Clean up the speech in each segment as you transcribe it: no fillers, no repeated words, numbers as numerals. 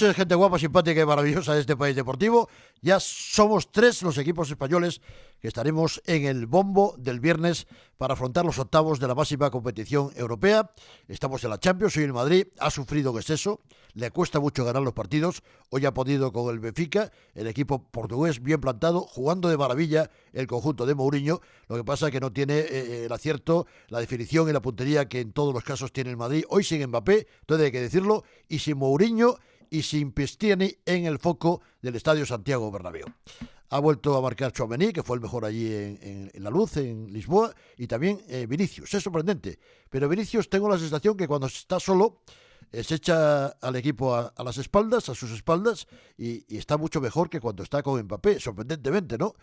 noches, gente guapa, simpática y maravillosa de este país deportivo. Ya somos 3 los equipos españoles que estaremos en el bombo del viernes para afrontar los octavos de la máxima competición europea. Estamos en la Champions, hoy el Madrid ha sufrido en exceso, le cuesta mucho ganar los partidos. Hoy ha podido con el Benfica, el equipo portugués bien plantado, jugando de maravilla el conjunto de Mourinho. Lo que pasa es que no tiene el acierto, la definición y la puntería que en todos los casos tiene el Madrid. Hoy sin Mbappé, entonces hay que decirlo, y sin Mourinho y sin Pistiani en el foco del Estadio Santiago Bernabéu. Ha vuelto a marcar Tchouaméni, que fue el mejor allí en la luz, en Lisboa, y también Vinicius. Es sorprendente, pero Vinicius tengo la sensación que cuando está solo se echa al equipo a las espaldas, a sus espaldas, y está mucho mejor que cuando está con Mbappé, sorprendentemente, ¿no?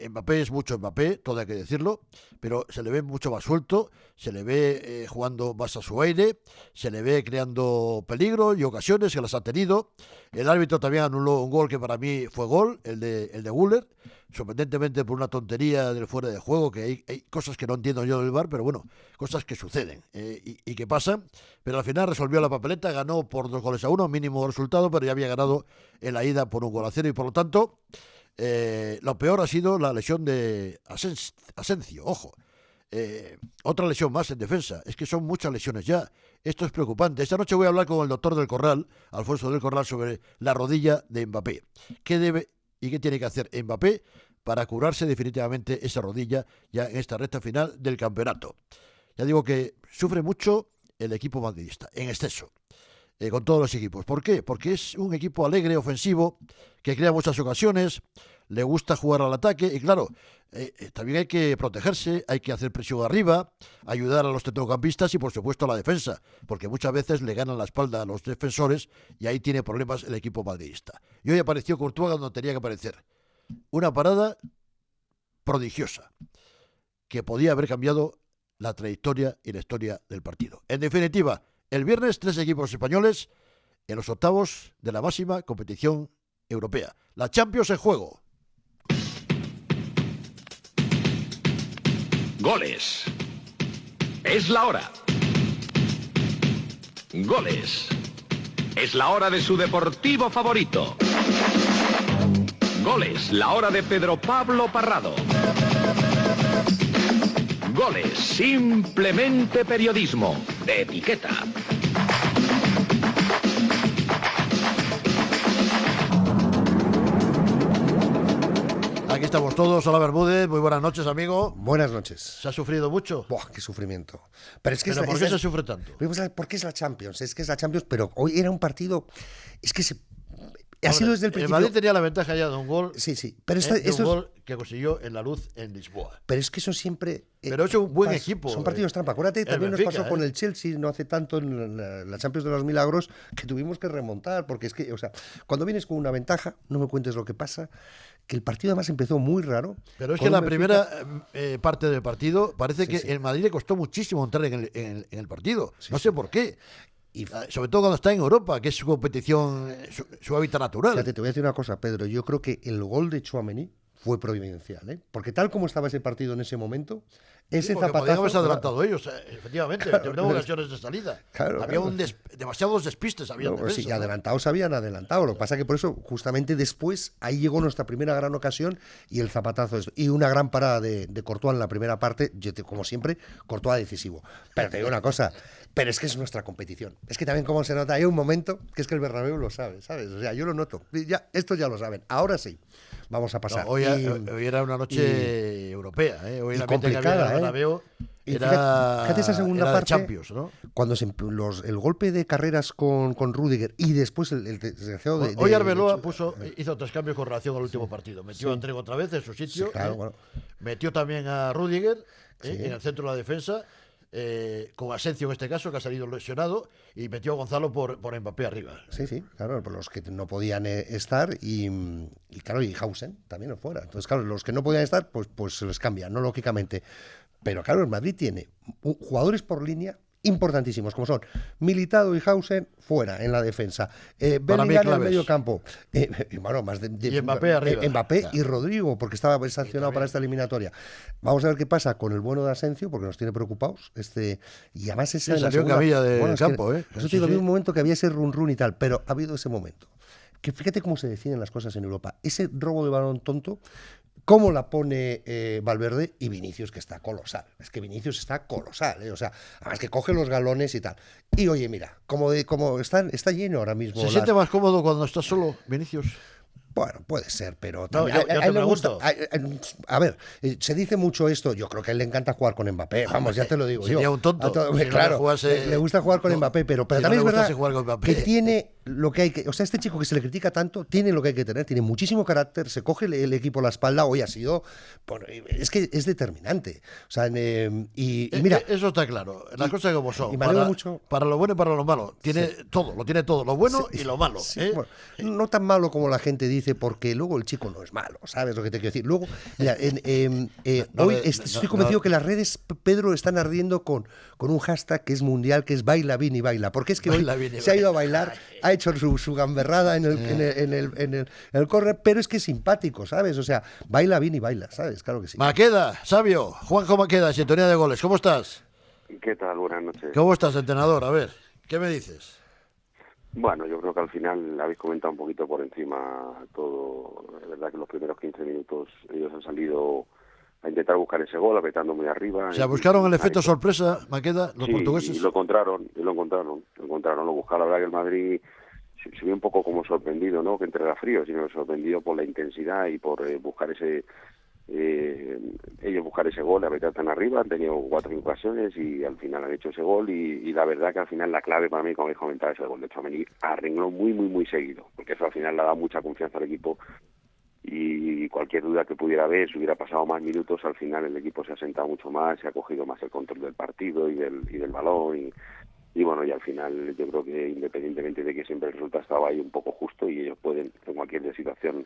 Mbappé es mucho Mbappé, todo hay que decirlo, pero se le ve mucho más suelto, se le ve jugando más a su aire, se le ve creando peligro y ocasiones que las ha tenido. El árbitro también anuló un gol que para mí fue gol, el de Güler, sorprendentemente por una tontería del fuera de juego, que hay cosas que no entiendo yo del VAR, pero bueno, cosas que suceden y que pasan, pero al final resolvió la papeleta, ganó por 2-1, mínimo resultado, pero ya había ganado en la ida por 1-0 y por lo tanto lo peor ha sido la lesión de Asensio, ojo. Otra lesión más en defensa, es que son muchas lesiones ya, esto es preocupante. Esta noche voy a hablar con el doctor del Corral, Alfonso del Corral, sobre la rodilla de Mbappé. ¿Qué debe y qué tiene que hacer Mbappé para curarse definitivamente esa rodilla ya en esta recta final del campeonato? Ya digo que sufre mucho el equipo madridista, en exceso, con todos los equipos. ¿Por qué? Porque es un equipo alegre, ofensivo, que crea muchas ocasiones, le gusta jugar al ataque y claro, también hay que protegerse, hay que hacer presión arriba, ayudar a los centrocampistas y por supuesto a la defensa, porque muchas veces le ganan la espalda a los defensores y ahí tiene problemas el equipo madridista. Y hoy apareció Courtois donde tenía que aparecer. Una parada prodigiosa, que podía haber cambiado la trayectoria y la historia del partido. En definitiva, el viernes 3 equipos españoles en los octavos de la máxima competición europea. La Champions en juego. Goles. Es la hora. Goles. Es la hora de su deportivo favorito. Goles, la hora de Pedro Pablo Parrado. Goles, simplemente periodismo de etiqueta. Aquí estamos todos. Hola Bermúdez, muy buenas noches, amigo. Buenas noches. ¿Se ha sufrido mucho? ¡Buah, qué sufrimiento! Pero es que ¿Pero por qué se sufre tanto? Porque es la Champions, es que es la Champions, pero hoy era un partido, es que ha sido desde el principio. El Madrid tenía la ventaja ya de un gol. Sí, pero un gol que consiguió en la luz en Lisboa. Pero es que eso siempre. Pero es un buen equipo. Son partidos trampa. Acuérdate, también Benfica, nos pasó con el Chelsea no hace tanto en la Champions de los Milagros que tuvimos que remontar, porque es que, o sea, cuando vienes con una ventaja, no me cuentes lo que pasa, que el partido además empezó muy raro. Pero es que la primera parte del partido parece que el Madrid le costó muchísimo entrar en el partido. No sé por qué. Y sobre todo cuando está en Europa, que es su competición, su hábitat natural. Fíjate, te voy a decir una cosa, Pedro. Yo creo que el gol de Tchouaméni fue providencial, ¿eh? Porque tal como estaba ese partido en ese momento, ese zapatazo. Podrían haberse adelantado ellos, efectivamente. Tenemos ocasiones de salida. Claro, había demasiados despistes. Sí, adelantados habían adelantado. Lo que pasa es que por eso, justamente después, ahí llegó nuestra primera gran ocasión y el zapatazo. Y una gran parada de Courtois en la primera parte. Como siempre, Courtois decisivo. Pero te digo una cosa. Pero es que es nuestra competición. Es que también como se nota, hay un momento que es que el Bernabéu lo sabe, ¿sabes? O sea, yo lo noto. Estos ya lo saben. Ahora sí. Vamos a pasar. No, hoy era una noche europea, ¿eh? Hoy la complicada, Bernabéu era, fíjate esa segunda era parte, Champions, ¿no? Cuando el golpe de carreras con Rüdiger y después el desgraciado de... Hoy Arbeloa hizo 3 cambios con relación al último partido. Metió a André otra vez en su sitio. Sí, claro, bueno. Metió también a Rüdiger en el centro de la defensa. Con Asensio en este caso, que ha salido lesionado, y metió a Gonzalo por Mbappé arriba. Sí, claro, por los que no podían estar y claro, y Hausen también fuera. Entonces, claro, los que no podían estar, pues se les cambia, ¿no? Lógicamente. Pero claro, el Madrid tiene jugadores por línea importantísimos, como son Militado y Hausen fuera en la defensa, Para mí Bellingham en el claves. medio campo, bueno, más Y Mbappé arriba. Mbappé Claro. y Rodrigo, porque estaba sancionado para esta eliminatoria. Vamos a ver qué pasa con el bueno de Asensio, porque nos tiene preocupados. Y además esa Sí, en la salió en segunda, camilla de bueno, es que campo, ¿eh? Eso te Sí, digo, sí. había un momento que había ese run y tal, pero ha habido ese momento. Que fíjate cómo se deciden las cosas en Europa. Ese robo de balón tonto, cómo la pone Valverde y Vinicius, que está colosal. Es que Vinicius está colosal, ¿eh? O sea, además que coge los galones y tal. Y oye, mira, como está lleno ahora mismo. ¿Se siente más cómodo cuando estás solo, Vinicius? Bueno, puede ser, pero No, también yo a te él le gusta. pregunto. A ver, se dice mucho esto. Yo creo que a él le encanta jugar con Mbappé. Vamos, ya te lo digo Sería yo. un tonto si no le claro, jugase- le gusta jugar con no, Mbappé, pero si no también le es verdad gustase jugar con Mbappé. que tiene lo que hay que. O sea, este chico que se le critica tanto tiene lo que hay que tener. Tiene muchísimo carácter. Se coge el equipo a la espalda. Hoy ha sido. Bueno, es que es determinante. O sea, y mira. Eso está claro. Las cosas como son. y me alegro mucho. Para lo bueno y para lo malo. Tiene todo, lo tiene todo. Lo bueno y lo malo. Sí, ¿eh? bueno, no tan malo como la gente dice, porque luego el chico no es malo, ¿sabes lo que te quiero decir? Luego, mira, No hoy le- estoy no- convencido no- que las redes, Pedro, están ardiendo con un hashtag que es mundial, que es Baila Vini Baila, porque es que hoy Baila Vini se ha ido a Baila. bailar, ha hecho su gamberrada en el córner, pero es que es simpático, ¿sabes? O sea, Baila Vini Baila, ¿sabes? Claro que sí. Maqueda, Sabio, Juanjo Maqueda, sintonía de goles. ¿Cómo estás? ¿Qué tal? Buenas noches. ¿Cómo estás, entrenador? A ver, ¿qué me dices? Bueno, yo creo que al final habéis comentado un poquito por encima todo. Es verdad que los primeros 15 minutos ellos han salido a intentar buscar ese gol, apretando muy arriba. O sea, Y- buscaron el y- efecto sorpresa, Maqueda, los sí, portugueses. y lo encontraron, lo buscaron. La verdad que el Madrid se vio un poco como sorprendido, ¿no? Que entrara frío, sino sorprendido por la intensidad y por buscar ellos buscar ese gol, apretar tan arriba. Han tenido 4 ocasiones y al final han hecho ese gol y la verdad que al final la clave para mí, como habéis comentado, es el gol de Tchouaméni a renglón muy seguido, porque eso al final le ha dado mucha confianza al equipo y cualquier duda que pudiera haber, si hubiera pasado más minutos, al final el equipo se ha sentado mucho más, se ha cogido más el control del partido y del balón y bueno, y al final yo creo que independientemente de que siempre el resultado estaba ahí un poco justo y ellos pueden en cualquier situación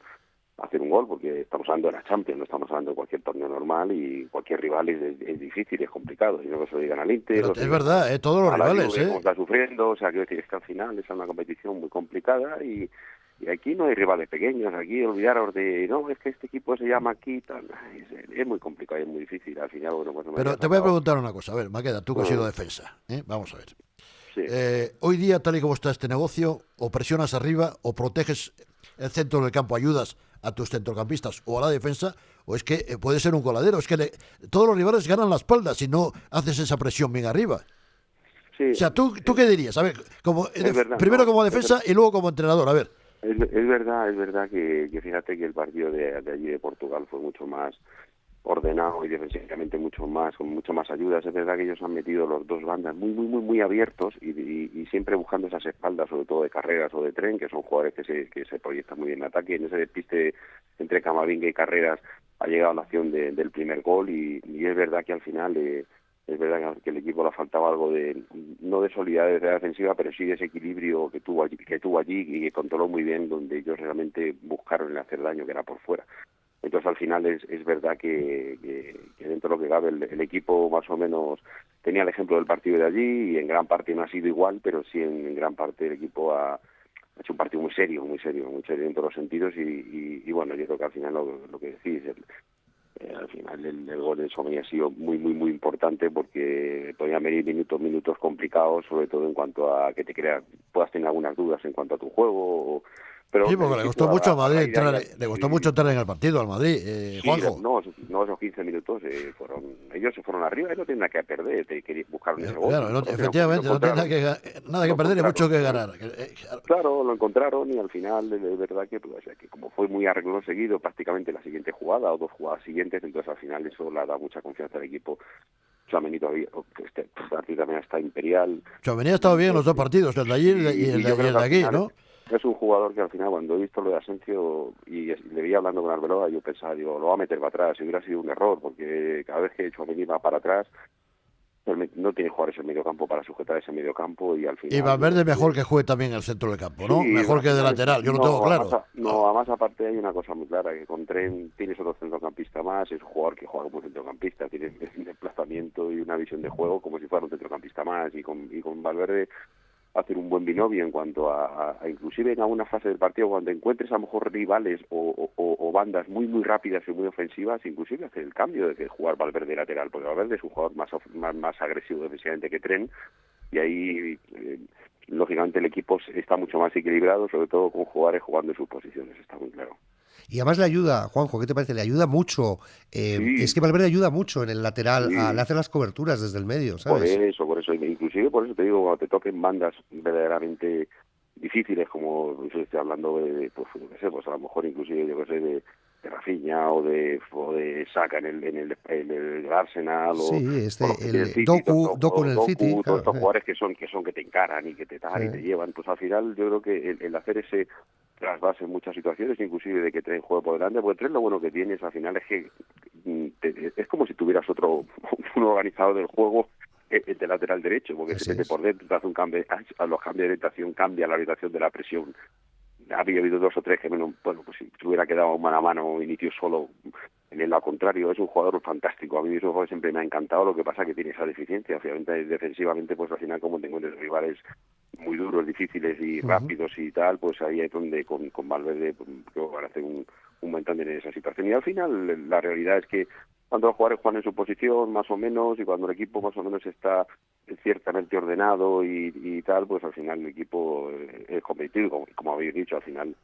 hacer un gol, porque estamos hablando de la Champions, no estamos hablando de cualquier torneo normal y cualquier rival es difícil, es complicado, si no que se lo digan al Inter. Pero es verdad, todos los a la rivales, Juve, como está sufriendo, o sea, quiero decir, es que al final es una competición muy complicada y aquí no hay rivales pequeños, aquí olvidaros de, no, es que este equipo se llama aquí, tal, es muy complicado, es muy difícil, al final, bueno, pues no me Pero había te voy a sacado. preguntar una cosa. A ver, Maqueda, tú que has sido defensa. Vamos a ver. Sí. Hoy día, tal y como está este negocio, o presionas arriba, o proteges el centro del campo, ayudas a tus centrocampistas o a la defensa, o es que puede ser un coladero. Es que todos los rivales ganan la espalda si no haces esa presión bien arriba. Sí, O sea, ¿tú qué dirías? A ver, verdad, primero no, como es defensa y luego como entrenador. A ver. Es verdad que fíjate que el partido de allí de Portugal fue mucho más ordenado y defensivamente mucho más, con mucho más ayudas. Es verdad que ellos han metido los dos bandas muy abiertos y siempre buscando esas espaldas, sobre todo de Carreras o de Tren, que son jugadores que se proyectan muy bien en ataque. En ese despiste entre Camavinga y Carreras ha llegado la acción del primer gol y es verdad que al final es verdad que el equipo le faltaba algo de, no de solidez defensiva, pero sí de ese equilibrio que tuvo allí y que controló muy bien, donde ellos realmente buscaron el hacer daño, que era por fuera. Entonces al final es verdad que dentro de lo que cabe el equipo más o menos tenía el ejemplo del partido de allí y en gran parte no ha sido igual, pero sí en gran parte el equipo ha hecho un partido muy serio en todos los sentidos y bueno, yo creo que al final lo que decís, al final el gol de Tchouaméni ha sido muy importante porque podían venir minutos complicados, sobre todo en cuanto a que puedas tener algunas dudas en cuanto a tu juego. Pero Sí, porque le costó mucho al Madrid entrar en el partido al Madrid, sí, Juanjo. No, esos 15 minutos ellos se fueron arriba y no tienen nada que perder, buscaron ese gol. Claro, efectivamente, no tiene nada que perder y mucho que ganar. Claro, lo encontraron y al final es verdad que como fue muy a renglón seguido prácticamente la siguiente jugada o 2 jugadas siguientes, entonces al final eso le ha dado mucha confianza al equipo. Tchouaméni todavía, este partido también está imperial. Tchouaméni ha estado bien en los dos partidos, el de allí y el yo creo de que al aquí, final ¿no? Es un jugador que al final, cuando he visto lo de Asensio y le veía hablando con Arbeloa, yo pensaba, lo va a meter para atrás, y hubiera sido un error, porque cada vez que Tchouaméni va para atrás, no tiene jugadores en medio campo para sujetar ese medio campo y al final... Y Valverde mejor que juegue también en el centro del campo, ¿no? Sí, Mejor que de lateral, yo lo tengo claro. Además aparte hay una cosa muy clara, que con Trent tienes otro centrocampista más, es un jugador que juega como centrocampista, tiene un desplazamiento y una visión de juego como si fuera un centrocampista más, y con Valverde hacer un buen binomio en cuanto a inclusive en alguna fase del partido, cuando encuentres a lo mejor rivales o bandas muy rápidas y muy ofensivas, inclusive hacer el cambio de jugar Valverde lateral, porque Valverde es un jugador más agresivo defensivamente que Trent, y ahí lógicamente el equipo está mucho más equilibrado, sobre todo con jugadores jugando en sus posiciones, está muy claro. Y además le ayuda, Juanjo, ¿qué te parece? Le ayuda mucho. Sí. Es que Valverde ayuda mucho en el lateral, Sí. Le hace las coberturas desde el medio, ¿sabes? Por eso, inclusive por eso te digo, cuando te toquen bandas verdaderamente difíciles, como estoy hablando de, pues yo qué sé, pues a lo mejor inclusive, yo qué sé, de Rafinha o de Saka en el Arsenal, Sí, el Doku en el City, todos claro, estos jugadores que son que te encaran y que te y te llevan, pues al final yo creo que el hacer ese trasvase en muchas situaciones, inclusive de que Trent juegue por delante, porque Trent lo bueno que tienes al final es que es como si tuvieras un organizador del juego de lateral derecho, porque se mete por dentro, te hace un cambio, a los cambios de orientación, cambia la orientación de la presión. Había habido 2 o 3 que pues si hubiera quedado mano a mano, inicio solo en el lado contrario. Es un jugador fantástico, a mí ese jugador siempre me ha encantado, lo que pasa que tiene esa deficiencia, obviamente defensivamente, pues al final como te encuentres rivales muy duros, difíciles y rápidos y tal, pues ahí es donde con Valverde creo que van a hacer un buen tándem en esa situación. Y al final la realidad es que cuando los jugadores juegan en su posición más o menos y cuando el equipo más o menos está ciertamente ordenado y tal, pues al final el equipo es competitivo, como habéis dicho, al final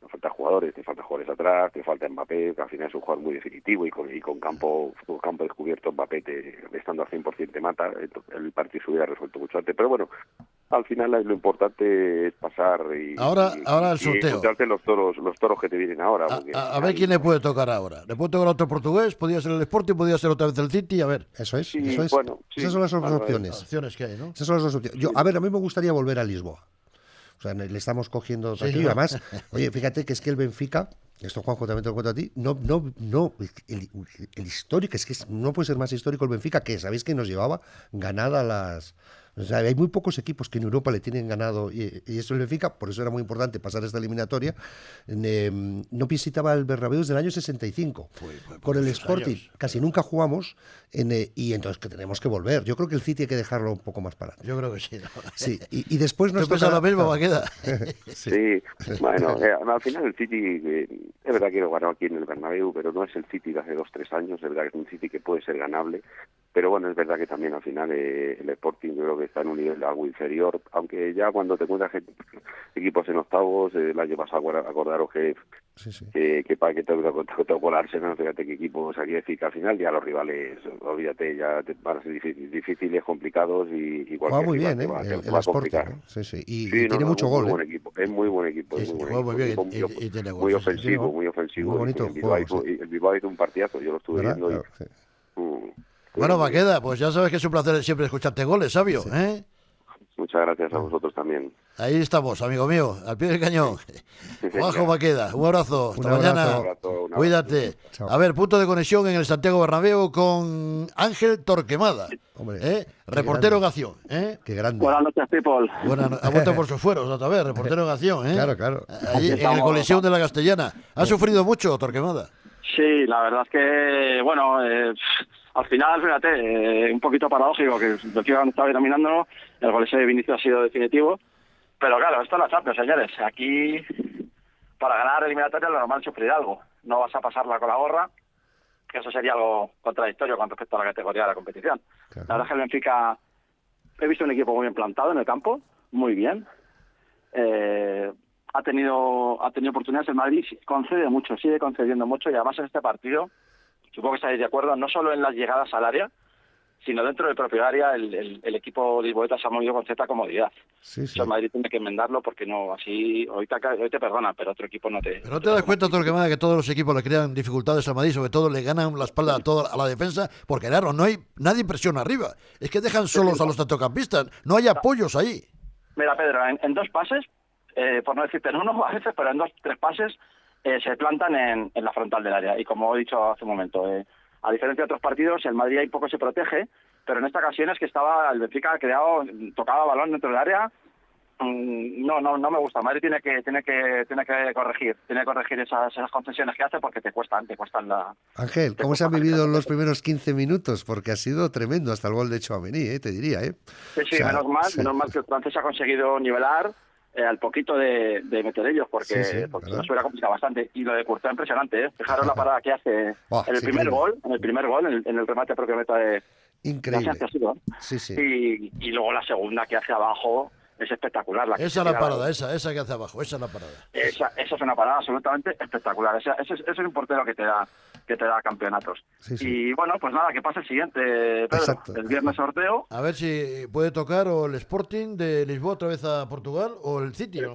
te faltan jugadores atrás, te falta Mbappé, que al final es un jugador muy definitivo y con campo descubierto Mbappé estando al 100% te mata, el partido se hubiera resuelto mucho antes, pero bueno, al final lo importante es pasar ahora el sorteo. Y encontrarte los toros que te vienen ahora. A ver quién le puede tocar ahora. ¿Le puede tocar a otro portugués? Podría ser el Sporting, podría ser otra vez el City, a ver. Eso es. Bueno, esas son las dos opciones. Las opciones que hay, ¿no? Esas son las dos opciones. A mí me gustaría volver a Lisboa. O sea, le estamos cogiendo tranquilo. Además, oye, fíjate que es que el Benfica, esto Juanjo también te lo cuento a ti, el histórico, es que no puede ser más histórico el Benfica, que sabéis que nos llevaba ganada las... O sea, hay muy pocos equipos que en Europa le tienen ganado, y eso el Benfica, por eso era muy importante pasar esta eliminatoria. No visitaba el Bernabéu desde el año 65. Con el Sporting casi nunca jugamos, y entonces que tenemos que volver. Yo creo que el City hay que dejarlo un poco más para adelante. Yo creo que sí. ¿No? Sí, y después nos toca lo mismo, Maqueda. Sí, bueno, al final el City, es verdad que lo ganó aquí en el Bernabéu, pero no es el City de hace 2-3 años, es verdad que es un City que puede ser ganable, pero bueno, es verdad que también al final el Sporting yo creo que está en un nivel algo inferior, aunque ya cuando te encuentras equipos en octavos, el año pasado acordaros que tocó el Arsenal, fíjate qué equipos, aquí decir que al final ya los rivales, olvídate, ya van a ser difíciles, complicados y juega muy bien, el Sporting, ¿eh? Y tiene mucho gol. Es muy buen equipo, muy bien, y tiene gol, muy ofensivo. Muy bonito el Bilbao hizo un partidazo, yo lo estuve viendo. Bueno, Maqueda, pues ya sabes que es un placer siempre escucharte goles, sabio, ¿eh? Muchas gracias a vosotros también. Ahí estamos, amigo mío, al pie del cañón. Juanjo Maqueda, un abrazo. Hasta mañana. Cuídate. Chao. A ver, punto de conexión en el Santiago Bernabéu con Ángel Torquemada, reportero en acción. Qué grande. Buenas noches, people. Ha vuelto por sus fueros otra vez, reportero en acción. Claro. Allí, en el Coliseum de la Castellana. ¿Ha sufrido mucho, Torquemada? Sí, la verdad es que, bueno, al final, fíjate, un poquito paradójico, que el Benfica estaba dominándonos, el gol ese de Vinicius ha sido definitivo, pero claro, esto es la Champions, señores. Aquí, para ganar eliminatoria, lo normal es sufrir algo. No vas a pasarla con la gorra, que eso sería algo contradictorio con respecto a la categoría de la competición. Claro. La verdad es que el Benfica, he visto un equipo muy bien plantado en el campo, muy bien. Ha tenido oportunidades. El Madrid concede mucho, sigue concediendo mucho, y además en este partido, supongo que estáis de acuerdo, no solo en las llegadas al área, sino dentro del propio área, el equipo lisboeta se ha movido con cierta comodidad. Sí. El Madrid tiene que enmendarlo, porque no, así hoy te perdona, pero otro equipo no te... Pero no te das cuenta, Torquemada, que todos los equipos le crean dificultades al Madrid, sobre todo le ganan la espalda a la defensa, porque claro, nadie presiona arriba, es que dejan solos a los centrocampistas, no hay apoyos ahí. Mira, Pedro, en 2 pases, por no decirte en uno a veces, pero en 2-3 pases se plantan en la frontal del área. Y como he dicho hace un momento, a diferencia de otros partidos, el Madrid ahí poco se protege, pero en esta ocasión es que el Benfica creado, tocaba balón dentro del área. No me gusta. Madrid tiene que corregir esas concesiones que hace, porque te cuestan la... Ángel, ¿cómo se han vivido los primeros 15 minutos? Porque ha sido tremendo hasta el gol de Tchouaméni, te diría, ¿eh? Sí, O sea, menos mal que el francés ha conseguido nivelar al poquito de meter ellos, porque ¿verdad? nos hubiera complicado bastante. Y lo de Courtois impresionante, ¿eh? Fijaros la parada que hace en el primer gol, en el remate propio meta de... Increíble. Sí. Y luego la segunda que hace abajo es espectacular. Esa es la parada, esa que hace abajo, esa es la parada. Esa es una parada absolutamente espectacular. Ese es un portero que te da campeonatos. Y bueno, pues nada, que pase el siguiente, Pedro. Exacto. El viernes sorteo. A ver si puede tocar o el Sporting de Lisboa otra vez a Portugal o el City. El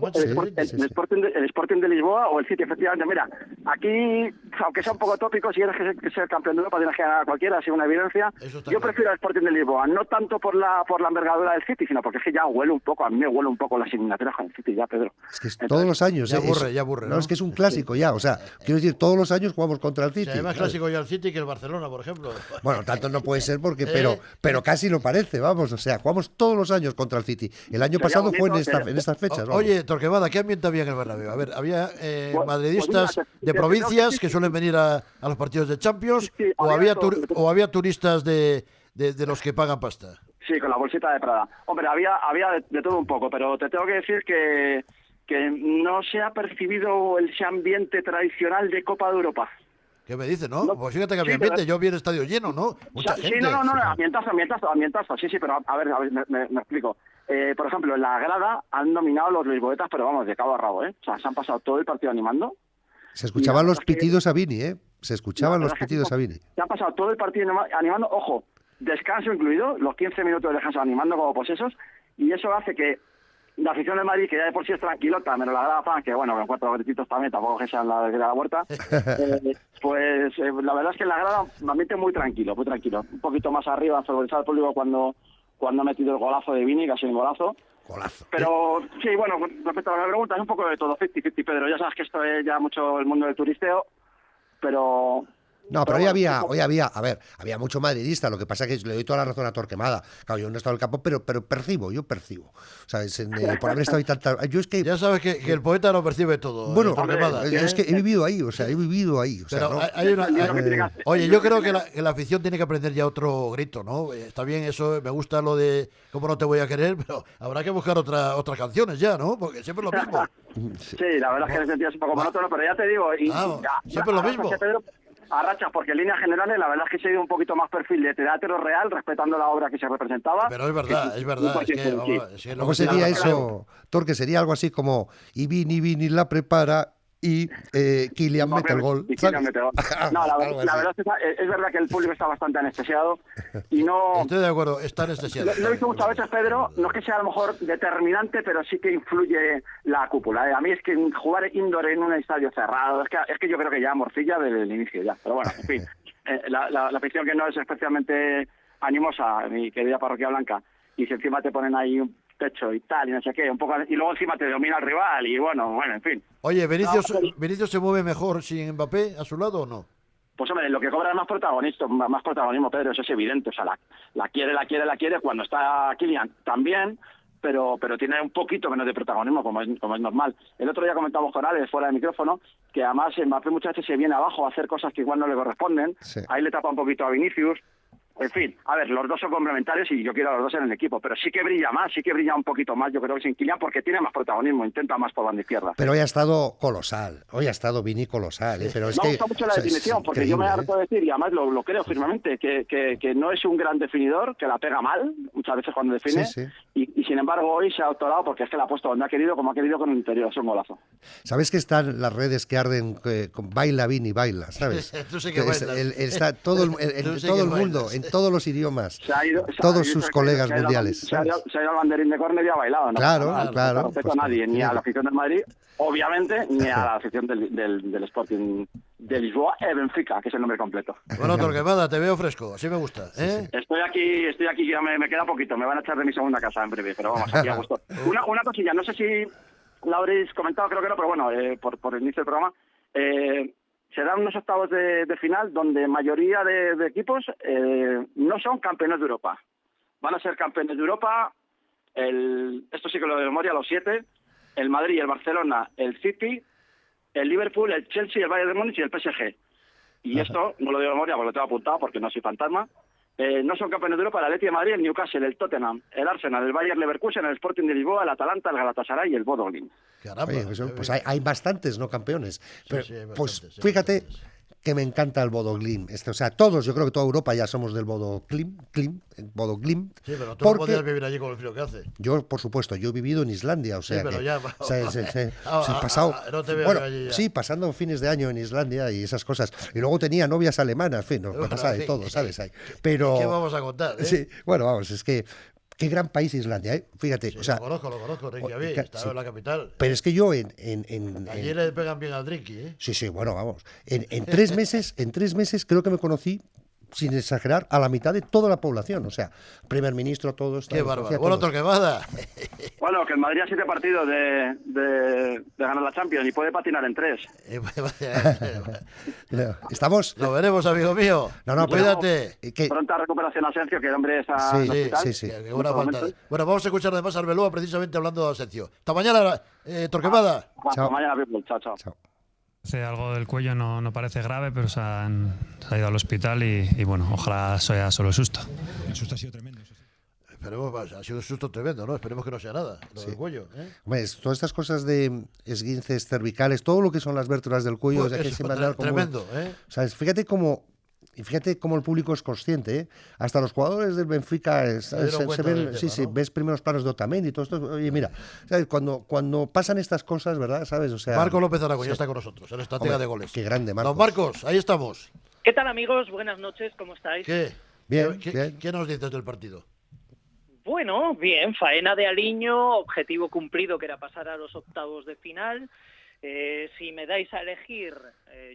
Sporting de Lisboa o el City, efectivamente. Mira, aquí, aunque sea un poco tópico, si tienes que ser campeón de Europa, tienes que ganar a cualquiera, ha sido una evidencia. Yo prefiero el Sporting de Lisboa, no tanto por la envergadura del City, sino porque es que ya huele un poco, a mí me huele un poco las eliminatorias con el City ya, Pedro. Es que todos los años. Ya aburre. No, es que es un clásico ya, o sea, quiero decir, todos los años jugamos contra el City. Es más clásico ya el City que el Barcelona, por ejemplo. Bueno, tanto no puede ser porque, pero casi lo parece, vamos, o sea, jugamos todos los años contra el City. El año pasado fue en estas fechas. Vamos. Oye, Torquemada, ¿qué ambiente había en el Bernabéu? A ver, había madridistas pues de provincias que suelen venir a los partidos de Champions, o había turistas de los que pagan pasta. Sí, con la bolsita de Prada. Hombre, había de todo un poco, pero te tengo que decir que no se ha percibido ese ambiente tradicional de Copa de Europa. ¿Qué me dices, no? Pues fíjate que había ambiente, yo vi el estadio lleno, ¿no? Mucha gente. Sí, no, ambientazo. Sí, pero a ver, me explico. Por ejemplo, en la grada han dominado los lisboetas, pero vamos, de cabo a rabo, ¿eh? O sea, se han pasado todo el partido animando. Se escuchaban los pitidos a Vini, ¿eh? Se escuchaban los pitidos a Vini. Se han pasado todo el partido animando, ojo, descanso incluido, los 15 minutos de descanso animando como posesos, y eso hace que la afición de Madrid, que ya de por sí es tranquilota, menos la grada fan, que bueno, con 4 grititos también, tampoco que sean la de la huerta, pues la verdad es que la grada me ambiente muy tranquilo. Un poquito más arriba, favorizado al público cuando ha metido el golazo de Vini, que ha sido un golazo. Pero sí, bueno, respecto a la pregunta, es un poco de todo, 50-50, Pedro. Ya sabes que esto es ya mucho el mundo del turisteo, pero... No, pero hoy había mucho madridista. Lo que pasa es que le doy toda la razón a Torquemada. Claro, yo no he estado en el campo, pero percibo. O sea, por haber estado ahí tantas... Ya sabes que el poeta lo percibe todo. Bueno, Torquemada. es que he vivido ahí. O sea, Pero ¿no? Oye, yo creo que la afición tiene que aprender ya otro grito, ¿no? Está bien eso, me gusta lo de cómo no te voy a querer, pero habrá que buscar otras canciones ya, ¿no? Porque siempre es lo mismo. Sí, la verdad es que el sentido es un poco monótono, pero ya te digo... siempre lo mismo. A rachas, porque en líneas generales la verdad es que se ha ido un poquito más perfil de teatro real, respetando la obra que se representaba. Pero es verdad. ¿Cómo sería eso, Torque? Sería algo así como y Vini la prepara y Kylian mete el gol. No, la verdad es verdad que el público está bastante anestesiado y no... Estoy de acuerdo, está anestesiado. Lo he visto muchas veces, Pedro, no es que sea a lo mejor determinante, pero sí que influye la cúpula. A mí es que jugar indoor en un estadio cerrado, es que yo creo que ya morcilla desde el inicio ya. Pero bueno, en fin, la afición que no es especialmente animosa, mi querida parroquia blanca, y si encima te ponen ahí un techo y tal, y no sé qué, un poco, y luego encima te domina el rival, y bueno, en fin. Oye, ¿Vinicius se mueve mejor sin Mbappé a su lado o no? Pues hombre, lo que cobra es más protagonismo, Pedro, eso es evidente. O sea, la quiere, cuando está Kylian también, pero tiene un poquito menos de protagonismo, como es normal. El otro día comentamos con Alex, fuera de micrófono, que además Mbappé muchas veces se viene abajo a hacer cosas que igual no le corresponden. Sí. Ahí le tapa un poquito a Vinicius. En fin, a ver, los dos son complementarios y yo quiero a los dos en el equipo, pero sí que brilla un poquito más, yo creo que sin Kylian, porque tiene más protagonismo, intenta más por banda izquierda. Pero hoy ha estado colosal, Vini colosal, pero es me gusta mucho la definición, porque yo me harto de decir, y además lo creo firmemente, que no es un gran definidor, que la pega mal, muchas veces cuando define, y sin embargo hoy se ha doctorado porque es que la ha puesto donde ha querido, como ha querido con el interior, es un golazo. ¿Sabes que están las redes que arden con baila Vini, baila, ¿sabes? Tú sé que bailas. Está todo el mundo, en todos los idiomas, todos sus colegas mundiales. Se ha ido al banderín de córner y ha bailado, ¿no? Claro. No respeto a nadie, ni a la afición del Madrid, obviamente, ni a la afición del Sporting de Lisboa e Benfica, que es el nombre completo. Bueno, Torquemada, te veo fresco, así me gusta, ¿eh? Estoy aquí, ya me queda poquito, me van a echar de mi segunda casa en breve, pero vamos, aquí a gusto. Una cosilla, no sé si la habréis comentado, creo que no, pero bueno, por el inicio del programa, serán unos octavos de final donde mayoría de equipos no son campeones de Europa. Van a ser campeones de Europa, esto sí que lo de memoria, los 7, el Madrid, el Barcelona, el City, el Liverpool, el Chelsea, el Bayern de Múnich y el PSG. Y esto no lo digo de memoria porque lo tengo apuntado porque no soy fantasma. No son campeones de Europa el Atleti de Madrid, el Newcastle, el Tottenham, el Arsenal, el Bayern Leverkusen, el Sporting de Lisboa, el Atalanta, el Galatasaray y el Bodo Glimt. Caramba. Oye, pues hay bastantes no campeones. Pero, sí, hay pues bastantes, hay fíjate bastantes. que me encanta el Bodo Glimt. O sea, todos, yo creo que toda Europa ya somos del Bodo Glimt. Bodo Glimt. Sí, pero tú no porque podías vivir allí con el frío que hace. yo, por supuesto, yo he vivido en Islandia, o sea pero que, ya, o sea, he pasado, no te veo bueno, yo allí ya. sí, pasando fines de año en Islandia y esas cosas. Y luego tenía novias alemanas, en fin, no Bueno, pasa en de fin. todo, ¿sabes? Pero ¿Qué vamos a contar? sí, bueno, vamos, es que qué gran país Islandia, ¿eh? Fíjate, Sí, o sea, lo conozco, Reykjavik, estaba sí. en la capital. pero es que yo Allí le pegan bien al drinky, ¿eh? sí, bueno, vamos. En 3 meses creo que me conocí, sin exagerar, a la mitad de toda la población. O sea, primer ministro, todos. Qué bárbaro. Bueno, Torquemada. Bueno, que el Madrid a 7 partidos de ganar la Champions y puede patinar en 3. ¿Estamos? Lo veremos, amigo mío. No, pero- Cuídate. Pronta recuperación a Asensio, que el hombre está Sí, en el hospital. sí. Qué buena falta. Bueno, vamos a escuchar además a Arbeloa precisamente hablando de Asensio. Hasta mañana, Torquemada. Hasta Chao. mañana, people. Chao, chao. Chao. Hace algo del cuello, no parece grave, pero se ha ido al hospital y bueno, ojalá sea solo susto. El susto ha sido tremendo. Eso sí. Esperemos, ha sido un susto tremendo, ¿no? Esperemos que no sea nada, lo del cuello, ¿eh? Hombre, todas estas cosas de esguinces cervicales, todo lo que son las vértebras del cuello, Pues o sea, que eso, siempre andar como tremendo, ¿eh? ¿Sabes? Fíjate cómo el público es consciente, ¿eh? Hasta los jugadores del Benfica dieron cuenta ven, del tema, ¿no? ves primeros planos de Otamendi y todo esto. Oye, mira, ¿sabes? Cuando pasan estas cosas, ¿verdad? ¿Sabes? O sea, Marco López Aragón ya está con nosotros, el estratega hombre, de goles. qué grande, Marcos. Don Marcos, ahí estamos. ¿Qué tal, amigos? Buenas noches, ¿cómo estáis? ¿Qué? Bien, ¿Qué, bien. ¿Qué nos dices del partido? Bueno, bien, faena de Aliño, objetivo cumplido que era pasar a los octavos de final. Si me dais a elegir,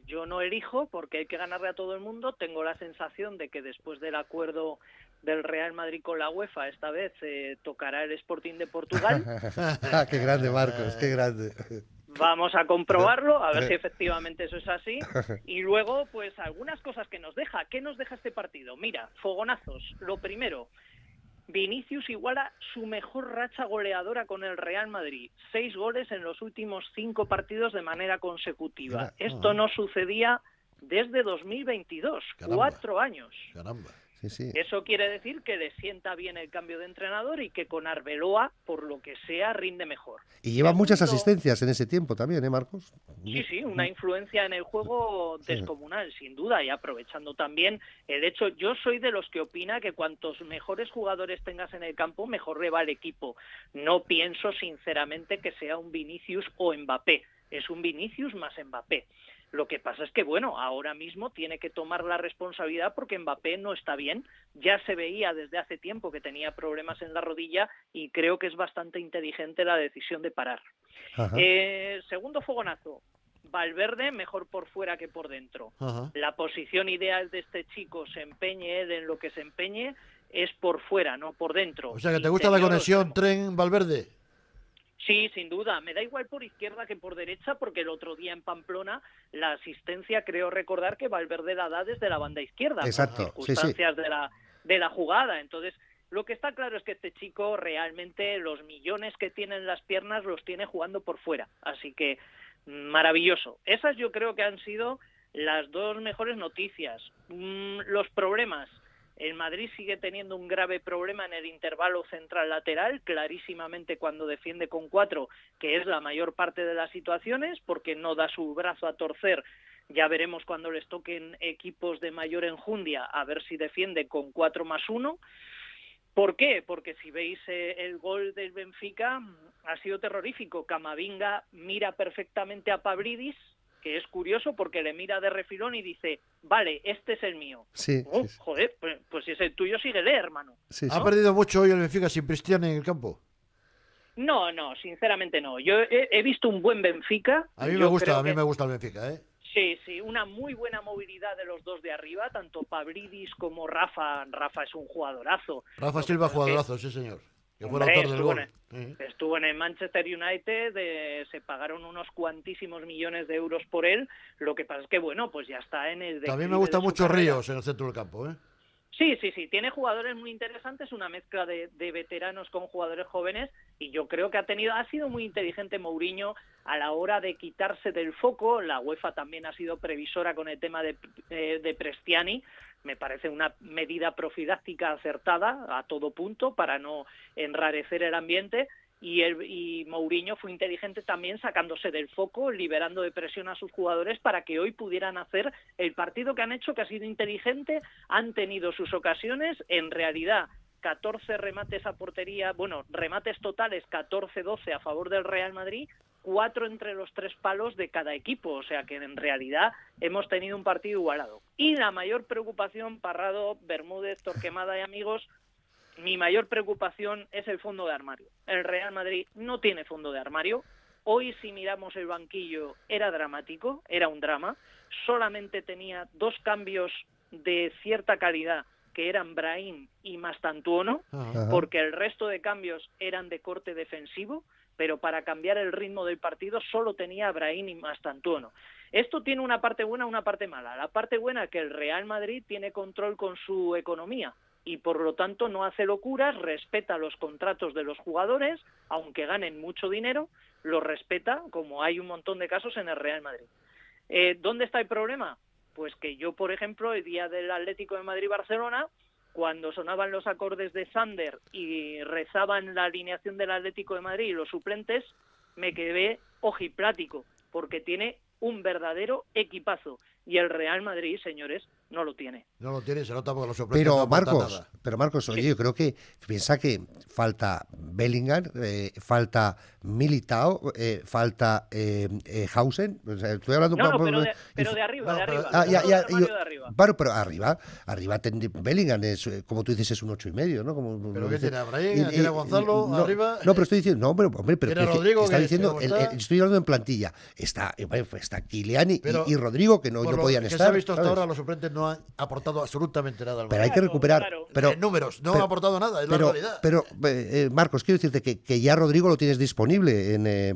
yo no elijo porque hay que ganarle a todo el mundo. Tengo la sensación de que después del acuerdo del Real Madrid con la UEFA, esta vez tocará el Sporting de Portugal. Qué grande, Marcos, qué grande. Vamos a comprobarlo, a ver si efectivamente eso es así. Y luego, pues algunas cosas que nos deja. ¿Qué nos deja este partido? Mira, fogonazos. Lo primero, Vinicius iguala su mejor racha goleadora con el Real Madrid. 6 goles en los últimos 5 partidos de manera consecutiva. Mira, Esto no sucedía desde 2022, Caramba. 4 años. Caramba. Sí. Eso quiere decir que le sienta bien el cambio de entrenador y que con Arbeloa, por lo que sea, rinde mejor. Y lleva muchas Segundo, asistencias en ese tiempo también, ¿eh, Marcos? Sí, una influencia en el juego descomunal, sin duda, y aprovechando también el hecho, yo soy de los que opina que cuantos mejores jugadores tengas en el campo, mejor le va el equipo. No pienso, sinceramente, que sea un Vinicius o Mbappé, es un Vinicius más Mbappé. Lo que pasa es que, bueno, ahora mismo tiene que tomar la responsabilidad porque Mbappé no está bien. Ya se veía desde hace tiempo que tenía problemas en la rodilla y creo que es bastante inteligente la decisión de parar. Ajá. Segundo fogonazo. Valverde mejor por fuera que por dentro. Ajá. La posición ideal de este chico, se empeñe él en lo que se empeñe, es por fuera, no por dentro. O sea, que te gusta la Interior o conexión extremo. tren-Valverde. Sí, sin duda. Me da igual por izquierda que por derecha, porque el otro día en Pamplona la asistencia, creo recordar que Valverde la da desde la banda izquierda, Exacto, por sí, sí. circunstancias de la jugada. Entonces, lo que está claro es que este chico realmente los millones que tiene en las piernas los tiene jugando por fuera. Así que maravilloso. Esas yo creo que han sido las dos mejores noticias. Los problemas. El Madrid sigue teniendo un grave problema en el intervalo central-lateral, clarísimamente cuando defiende con 4, que es la mayor parte de las situaciones, porque no da su brazo a torcer. Ya veremos cuando les toquen equipos de mayor enjundia, a ver si defiende con 4+1. ¿Por qué? Porque si veis el gol del Benfica, ha sido terrorífico. Camavinga mira perfectamente a Pavlidis, que es curioso porque le mira de refilón y dice, vale, este es el mío. Sí, Oh, sí. joder, pues si es el tuyo, síguele, hermano. Sí, ¿Ha perdido mucho hoy el Benfica sin Cristiano en el campo? No, sinceramente no. Yo he visto un buen Benfica. A mí me Yo gusta, creo a mí que- me gusta el Benfica, ¿eh? Sí, una muy buena movilidad de los dos de arriba, tanto Pavlidis como Rafa. Rafa es un jugadorazo. Rafa Lo que Silva, pasa es que- jugadorazo, sí señor. Que fue el Hombre, autor del gol. estuvo en el Manchester United, se pagaron unos cuantísimos millones de euros por él. Lo que pasa es que, bueno, pues ya está en el... También me gusta mucho Ríos en el centro del campo, ¿eh? Sí, tiene jugadores muy interesantes, una mezcla de veteranos con jugadores jóvenes, y yo creo que ha sido muy inteligente Mourinho a la hora de quitarse del foco. La UEFA también ha sido previsora con el tema de Prestiani. Me parece una medida profiláctica acertada a todo punto para no enrarecer el ambiente. Y Mourinho fue inteligente también sacándose del foco, liberando de presión a sus jugadores para que hoy pudieran hacer el partido que han hecho, que ha sido inteligente. Han tenido sus ocasiones, en realidad 14 remates a portería, bueno, remates totales 14-12 a favor del Real Madrid, 4 entre los 3 palos de cada equipo, o sea que en realidad hemos tenido un partido igualado. Y la mayor preocupación, Parrado, Bermúdez, Torquemada y amigos, mi mayor preocupación es el fondo de armario. El Real Madrid no tiene fondo de armario. Hoy, si miramos el banquillo, era dramático, era un drama. Solamente tenía 2 cambios de cierta calidad, que eran Brahim y Mastantuono, porque el resto de cambios eran de corte defensivo, pero para cambiar el ritmo del partido solo tenía a Brahim y Mastantuono. Esto tiene una parte buena y una parte mala. La parte buena es que el Real Madrid tiene control con su economía y por lo tanto no hace locuras, respeta los contratos de los jugadores, aunque ganen mucho dinero, los respeta, como hay un montón de casos en el Real Madrid. ¿Dónde está el problema? Pues que yo, por ejemplo, el día del Atlético de Madrid-Barcelona, cuando sonaban los acordes de Sander y rezaban la alineación del Atlético de Madrid y los suplentes, me quedé ojiplático, porque tiene un verdadero equipazo. Y el Real Madrid, señores, no lo tiene. No lo tiene, se nota porque los suplentes no aportan nada. Pero Marcos, oye, yo creo que piensa que falta Bellingham, falta Militao, falta Hausen. O sea, estoy hablando pero de arriba, de arriba. Pero arriba Bellingham es, como tú dices, es un 8,5, ¿no? Como, ¿Pero qué tiene Abraham? ¿Tiene a Gonzalo arriba? No, pero estoy diciendo, hombre, pero ¿Tiene Rodrigo? Está diciendo, estoy hablando en plantilla. Está Kylian y Rodrigo, que no podían estar. Se ha visto hasta ahora, los suplentes no han aportado absolutamente nada al Pero hay que recuperar. Pero en números, no han aportado nada, es la realidad. Pero Marcos, quiero decirte que ya Rodrigo lo tienes disponible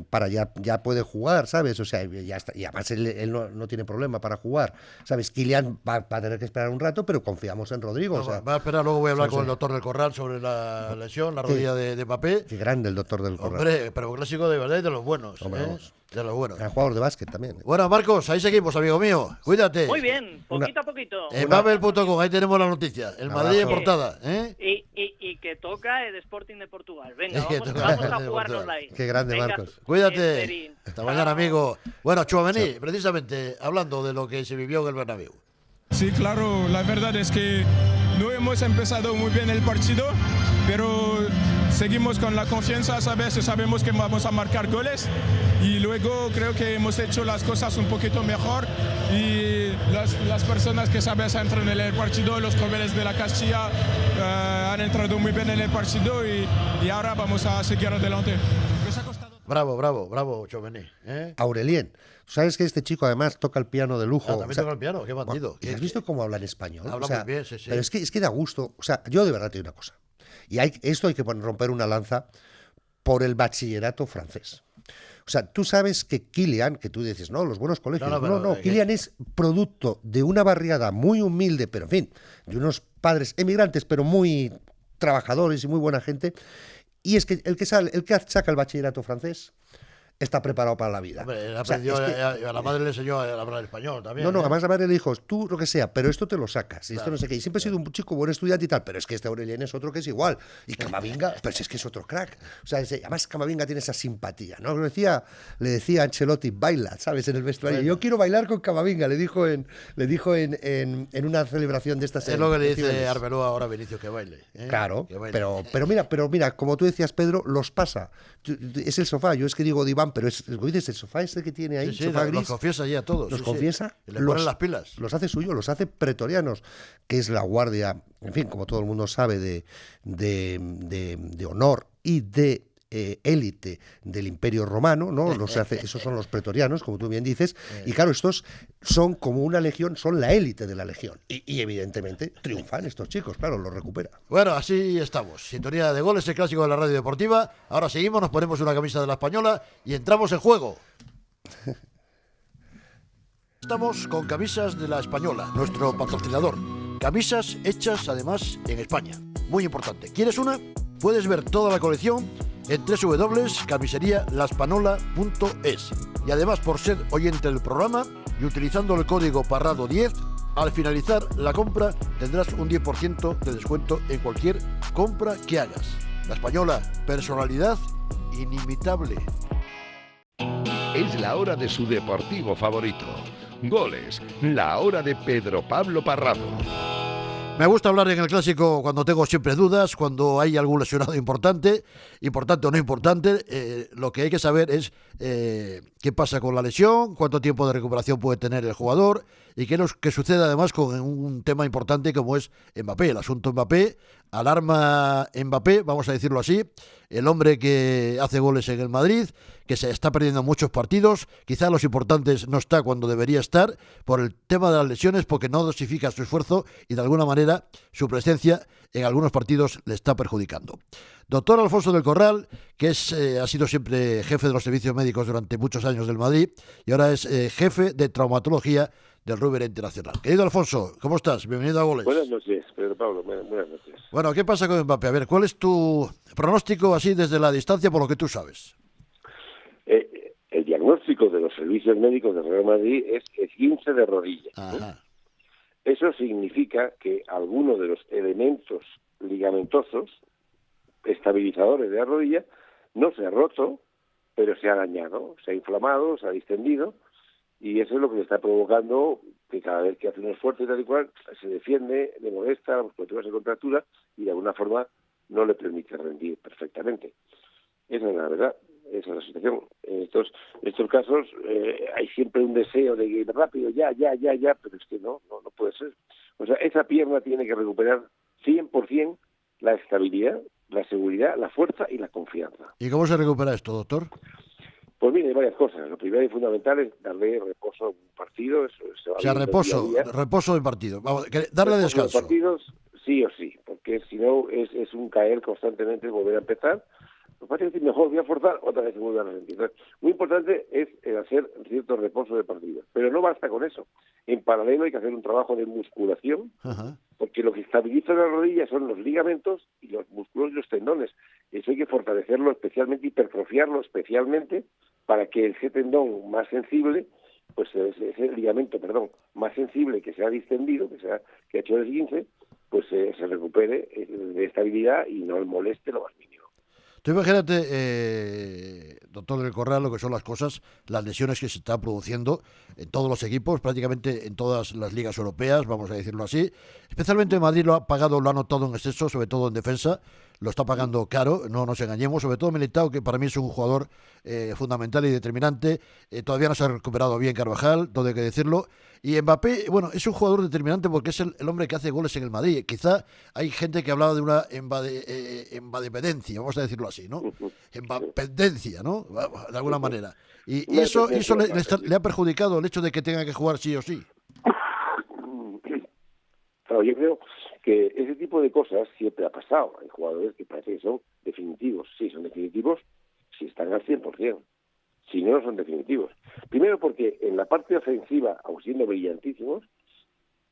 para ya puede jugar, ¿sabes? O sea, ya está, y además él no tiene problema para jugar, ¿sabes? Kylian va a tener que esperar un rato, pero confiamos en Rodrigo. No, o sea, va a esperar, luego voy a hablar con el doctor del Corral sobre la lesión, la rodilla de Papé. Qué grande el doctor del Corral. Hombre, pero clásico de verdad, de los buenos. Hombre, de los buenos. Era jugador de básquet también. Bueno, Marcos, ahí seguimos, amigo mío. Cuídate. Muy bien, poquito a poquito. En Babel.com, ahí tenemos la noticia. El Madrid en portada. Y que toca el Sporting de Portugal. Venga, vamos a jugárnosla ahí. Qué grande, venga, Marcos. Cuídate. Hasta mañana, amigo. Bueno, Tchouaméni, precisamente hablando de lo que se vivió en el Bernabéu. Sí, claro, la verdad es que no hemos empezado muy bien el partido, pero seguimos con la confianza, ¿sabes? Sabemos que vamos a marcar goles y luego creo que hemos hecho las cosas un poquito mejor y las personas que, ¿sabes?, entran en el partido, los jóvenes de la Castilla han entrado muy bien en el partido y ahora vamos a seguir adelante. Bravo, Tchouaméni. Aurelien, ¿sabes que este chico además toca el piano de lujo? También toca el piano, qué bandido. ¿Has visto cómo habla en español? Habla muy bien, sí. Pero es que da gusto. O sea, yo de verdad te digo una cosa. Y esto hay que romper una lanza por el bachillerato francés. O sea, tú sabes que Kylian, que tú dices, no, los buenos colegios. No, Kylian es producto de una barriada muy humilde, pero en fin, de unos padres emigrantes, pero muy trabajadores y muy buena gente. Y es que el que saca el bachillerato francés está preparado para la vida. Hombre, aprendió, a la madre le enseñó a hablar español también. No, además la madre le dijo, tú lo que sea, pero esto te lo sacas, y esto no sé qué. Y siempre he sido un chico buen estudiante y tal, pero es que este Aurelien es otro que es igual. Y Camavinga, pero si es que es otro crack. O sea, además Camavinga tiene esa simpatía, ¿no? Le decía a Ancelotti, baila, ¿sabes? En el vestuario. Bueno. Yo quiero bailar con Camavinga, le dijo en una celebración de esta serie. Es lo que le dice Arbeloa ahora a Vinicius, que baile. Claro, que baile. Pero mira, como tú decías, Pedro, los pasa. Es el sofá, yo es que digo diván, pero es, como dices, el sofá ese que tiene ahí, sí, sofá gris. Los confiesa ya a todos. Los confiesa. Le ponen las pilas. Los hace suyo, los hace pretorianos, que es la guardia, en fin, como todo el mundo sabe, de honor y de élite del Imperio Romano, ¿no? Esos son los pretorianos, como tú bien dices, y claro, estos son como una legión, son la élite de la legión, y evidentemente triunfan estos chicos, claro, los recupera. Bueno, así estamos. Sintonía de goles, el clásico de la radio deportiva. Ahora seguimos, nos ponemos una camisa de la Española y entramos en juego. Estamos con camisas de la Española, nuestro patrocinador. Camisas hechas además en España. Muy importante. ¿Quieres una? Puedes ver toda la colección en www.camiserialaspanola.es. Y además, por ser oyente del programa y utilizando el código Parrado10, al finalizar la compra tendrás un 10% de descuento en cualquier compra que hagas. La Española, personalidad inimitable. Es la hora de su deportivo favorito. Goles, la hora de Pedro Pablo Parrado. Me gusta hablar en el clásico cuando tengo siempre dudas, cuando hay algún lesionado importante o no importante. Lo que hay que saber es qué pasa con la lesión, cuánto tiempo de recuperación puede tener el jugador y qué sucede además con un tema importante como es Mbappé, el asunto Mbappé, alarma Mbappé, vamos a decirlo así, el hombre que hace goles en el Madrid, que se está perdiendo muchos partidos, quizá los importantes no está cuando debería estar, por el tema de las lesiones, porque no dosifica su esfuerzo y de alguna manera su presencia en algunos partidos le está perjudicando. Doctor Alfonso del Corral, que ha sido siempre jefe de los servicios médicos durante muchos años del Madrid y ahora es jefe de traumatología del Rubén Internacional. Querido Alfonso, ¿cómo estás? Bienvenido a Goles. Buenas noches, Pedro Pablo, buenas noches. Bueno, ¿qué pasa con Mbappé? A ver, ¿cuál es tu pronóstico así desde la distancia por lo que tú sabes? El diagnóstico de los servicios médicos del Real Madrid es esguince de rodilla. Ajá. Eso significa que alguno de los elementos ligamentosos estabilizadores de la rodilla no se ha roto, pero se ha dañado, se ha inflamado, se ha distendido, y eso es lo que le está provocando que cada vez que hace un esfuerzo y tal y cual, se defiende, le molesta, la musculatura se contractura y de alguna forma no le permite rendir perfectamente. Esa es la verdad, esa es la situación. En estos casos hay siempre un deseo de ir rápido, ya, pero es que no puede ser. O sea, esa pierna tiene que recuperar 100% la estabilidad, la seguridad, la fuerza y la confianza. ¿Y cómo se recupera esto, doctor? Pues mire, hay varias cosas. Lo primero y fundamental es darle reposo a un partido. Eso se va reposo de partido. Vamos, darle descanso. Los partidos, sí o sí, porque si no es un caer constantemente, volver a empezar. Lo que pasa es que mejor voy a forzar, otra vez se vuelve a resentir. Muy importante es hacer cierto reposo de partidos, pero no basta con eso. En paralelo hay que hacer un trabajo de musculación, porque lo que estabiliza la rodilla son los ligamentos y los músculos y los tendones. Eso hay que fortalecerlo especialmente, hipertrofiarlo especialmente, para que ese tendón más sensible, pues ese ligamento, más sensible que se ha distendido, que ha hecho el esguince, pues se recupere de estabilidad y no le moleste lo más mínimo. Tú imagínate, doctor del Corral, lo que son las cosas, las lesiones que se están produciendo en todos los equipos, prácticamente en todas las ligas europeas, vamos a decirlo así. Especialmente Madrid lo ha notado en exceso, sobre todo en defensa, lo está pagando caro, no nos engañemos, sobre todo Militao, que para mí es un jugador fundamental y determinante. Todavía no se ha recuperado bien Carvajal, todo hay que decirlo. Y Mbappé, bueno, es un jugador determinante porque es el hombre que hace goles en el Madrid. Quizá hay gente que hablaba de una embadependencia, vamos a decirlo así, ¿no? Embadependencia, ¿no? De alguna manera. Y eso le ha perjudicado el hecho de que tenga que jugar sí o sí. Claro, yo creo que ese tipo de cosas siempre ha pasado. Hay jugadores que parece que son definitivos. Sí, son definitivos si están al 100%. Si no, son definitivos. Primero porque en la parte ofensiva, aun siendo brillantísimos,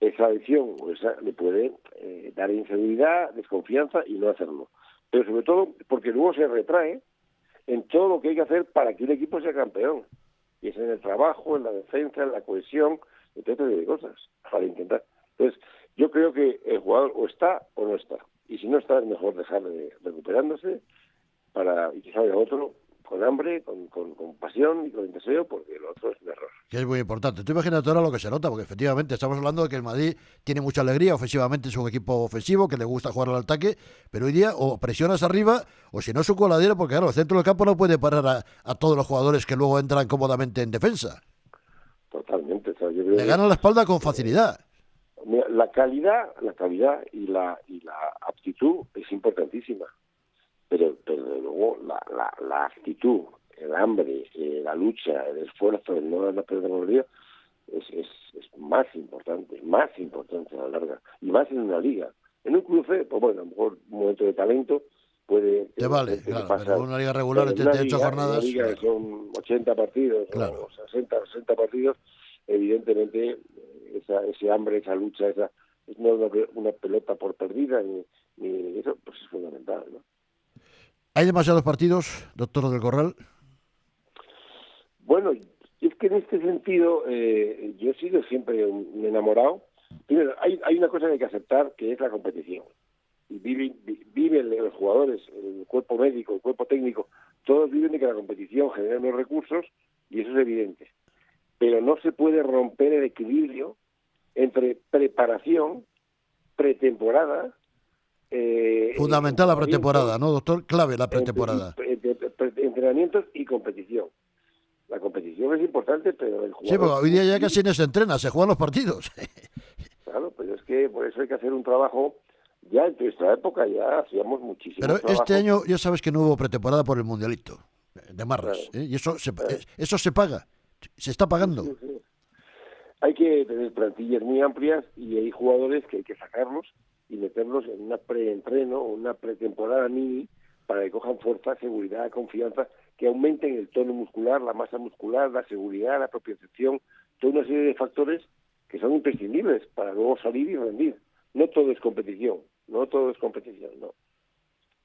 esa lesión le puede dar inseguridad, desconfianza y no hacerlo. Pero sobre todo porque luego se retrae en todo lo que hay que hacer para que un equipo sea campeón. Y es en el trabajo, en la defensa, en la cohesión, en todo tipo de cosas, para intentar. Entonces, yo creo que el jugador o está o no está. Y si no está, es mejor dejarle recuperándose y que salga otro con hambre, con pasión y con deseo, porque lo otro es un error. Que es muy importante. Tú imagínate ahora lo que se nota, porque efectivamente estamos hablando de que el Madrid tiene mucha alegría, ofensivamente es un equipo ofensivo, que le gusta jugar al ataque, pero hoy día o presionas arriba, o si no es un coladero, porque claro, el centro del campo no puede parar a todos los jugadores que luego entran cómodamente en defensa. Totalmente. O sea, yo creo le ganan la espalda con facilidad. La calidad y la aptitud es importantísima. pero luego la actitud, el hambre, la lucha, el esfuerzo, el no dar la pelota por el río, es más importante a la larga, y más en una liga. En un club pues bueno, a lo mejor un momento de talento puede... Te vale, claro, pero en una liga regular de 38 jornadas... En una liga que son 80 partidos, claro, o 60 partidos, evidentemente ese hambre, esa lucha, no una pelota por perdida, ni eso, pues es fundamental, ¿no? ¿Hay demasiados partidos, doctor del Corral? Bueno, es que en este sentido yo he sido siempre un enamorado. Primero, hay una cosa que hay que aceptar, que es la competición. Y viven los jugadores, el cuerpo médico, el cuerpo técnico, todos viven de que la competición genera unos recursos, y eso es evidente. Pero no se puede romper el equilibrio entre preparación, pretemporada... Fundamental la pretemporada, ¿no, doctor? Clave la pretemporada. Entrenamientos y competición. La competición es importante, pero el jugador... Sí, porque hoy día ya casi no se entrena, se juegan los partidos. Claro, pero es que por eso hay que hacer un trabajo. Ya en nuestra época ya hacíamos muchísimo Pero trabajo. este año ya sabes que no hubo pretemporada por el Mundialito de Marras, claro. Y eso se paga, se está pagando. Sí. Hay que tener plantillas muy amplias, y hay jugadores que hay que sacarlos y meterlos en una preentreno o una pretemporada mini para que cojan fuerza, seguridad, confianza, que aumenten el tono muscular, la masa muscular, la seguridad, la propiocepción, toda una serie de factores que son imprescindibles para luego salir y rendir. No todo es competición, no.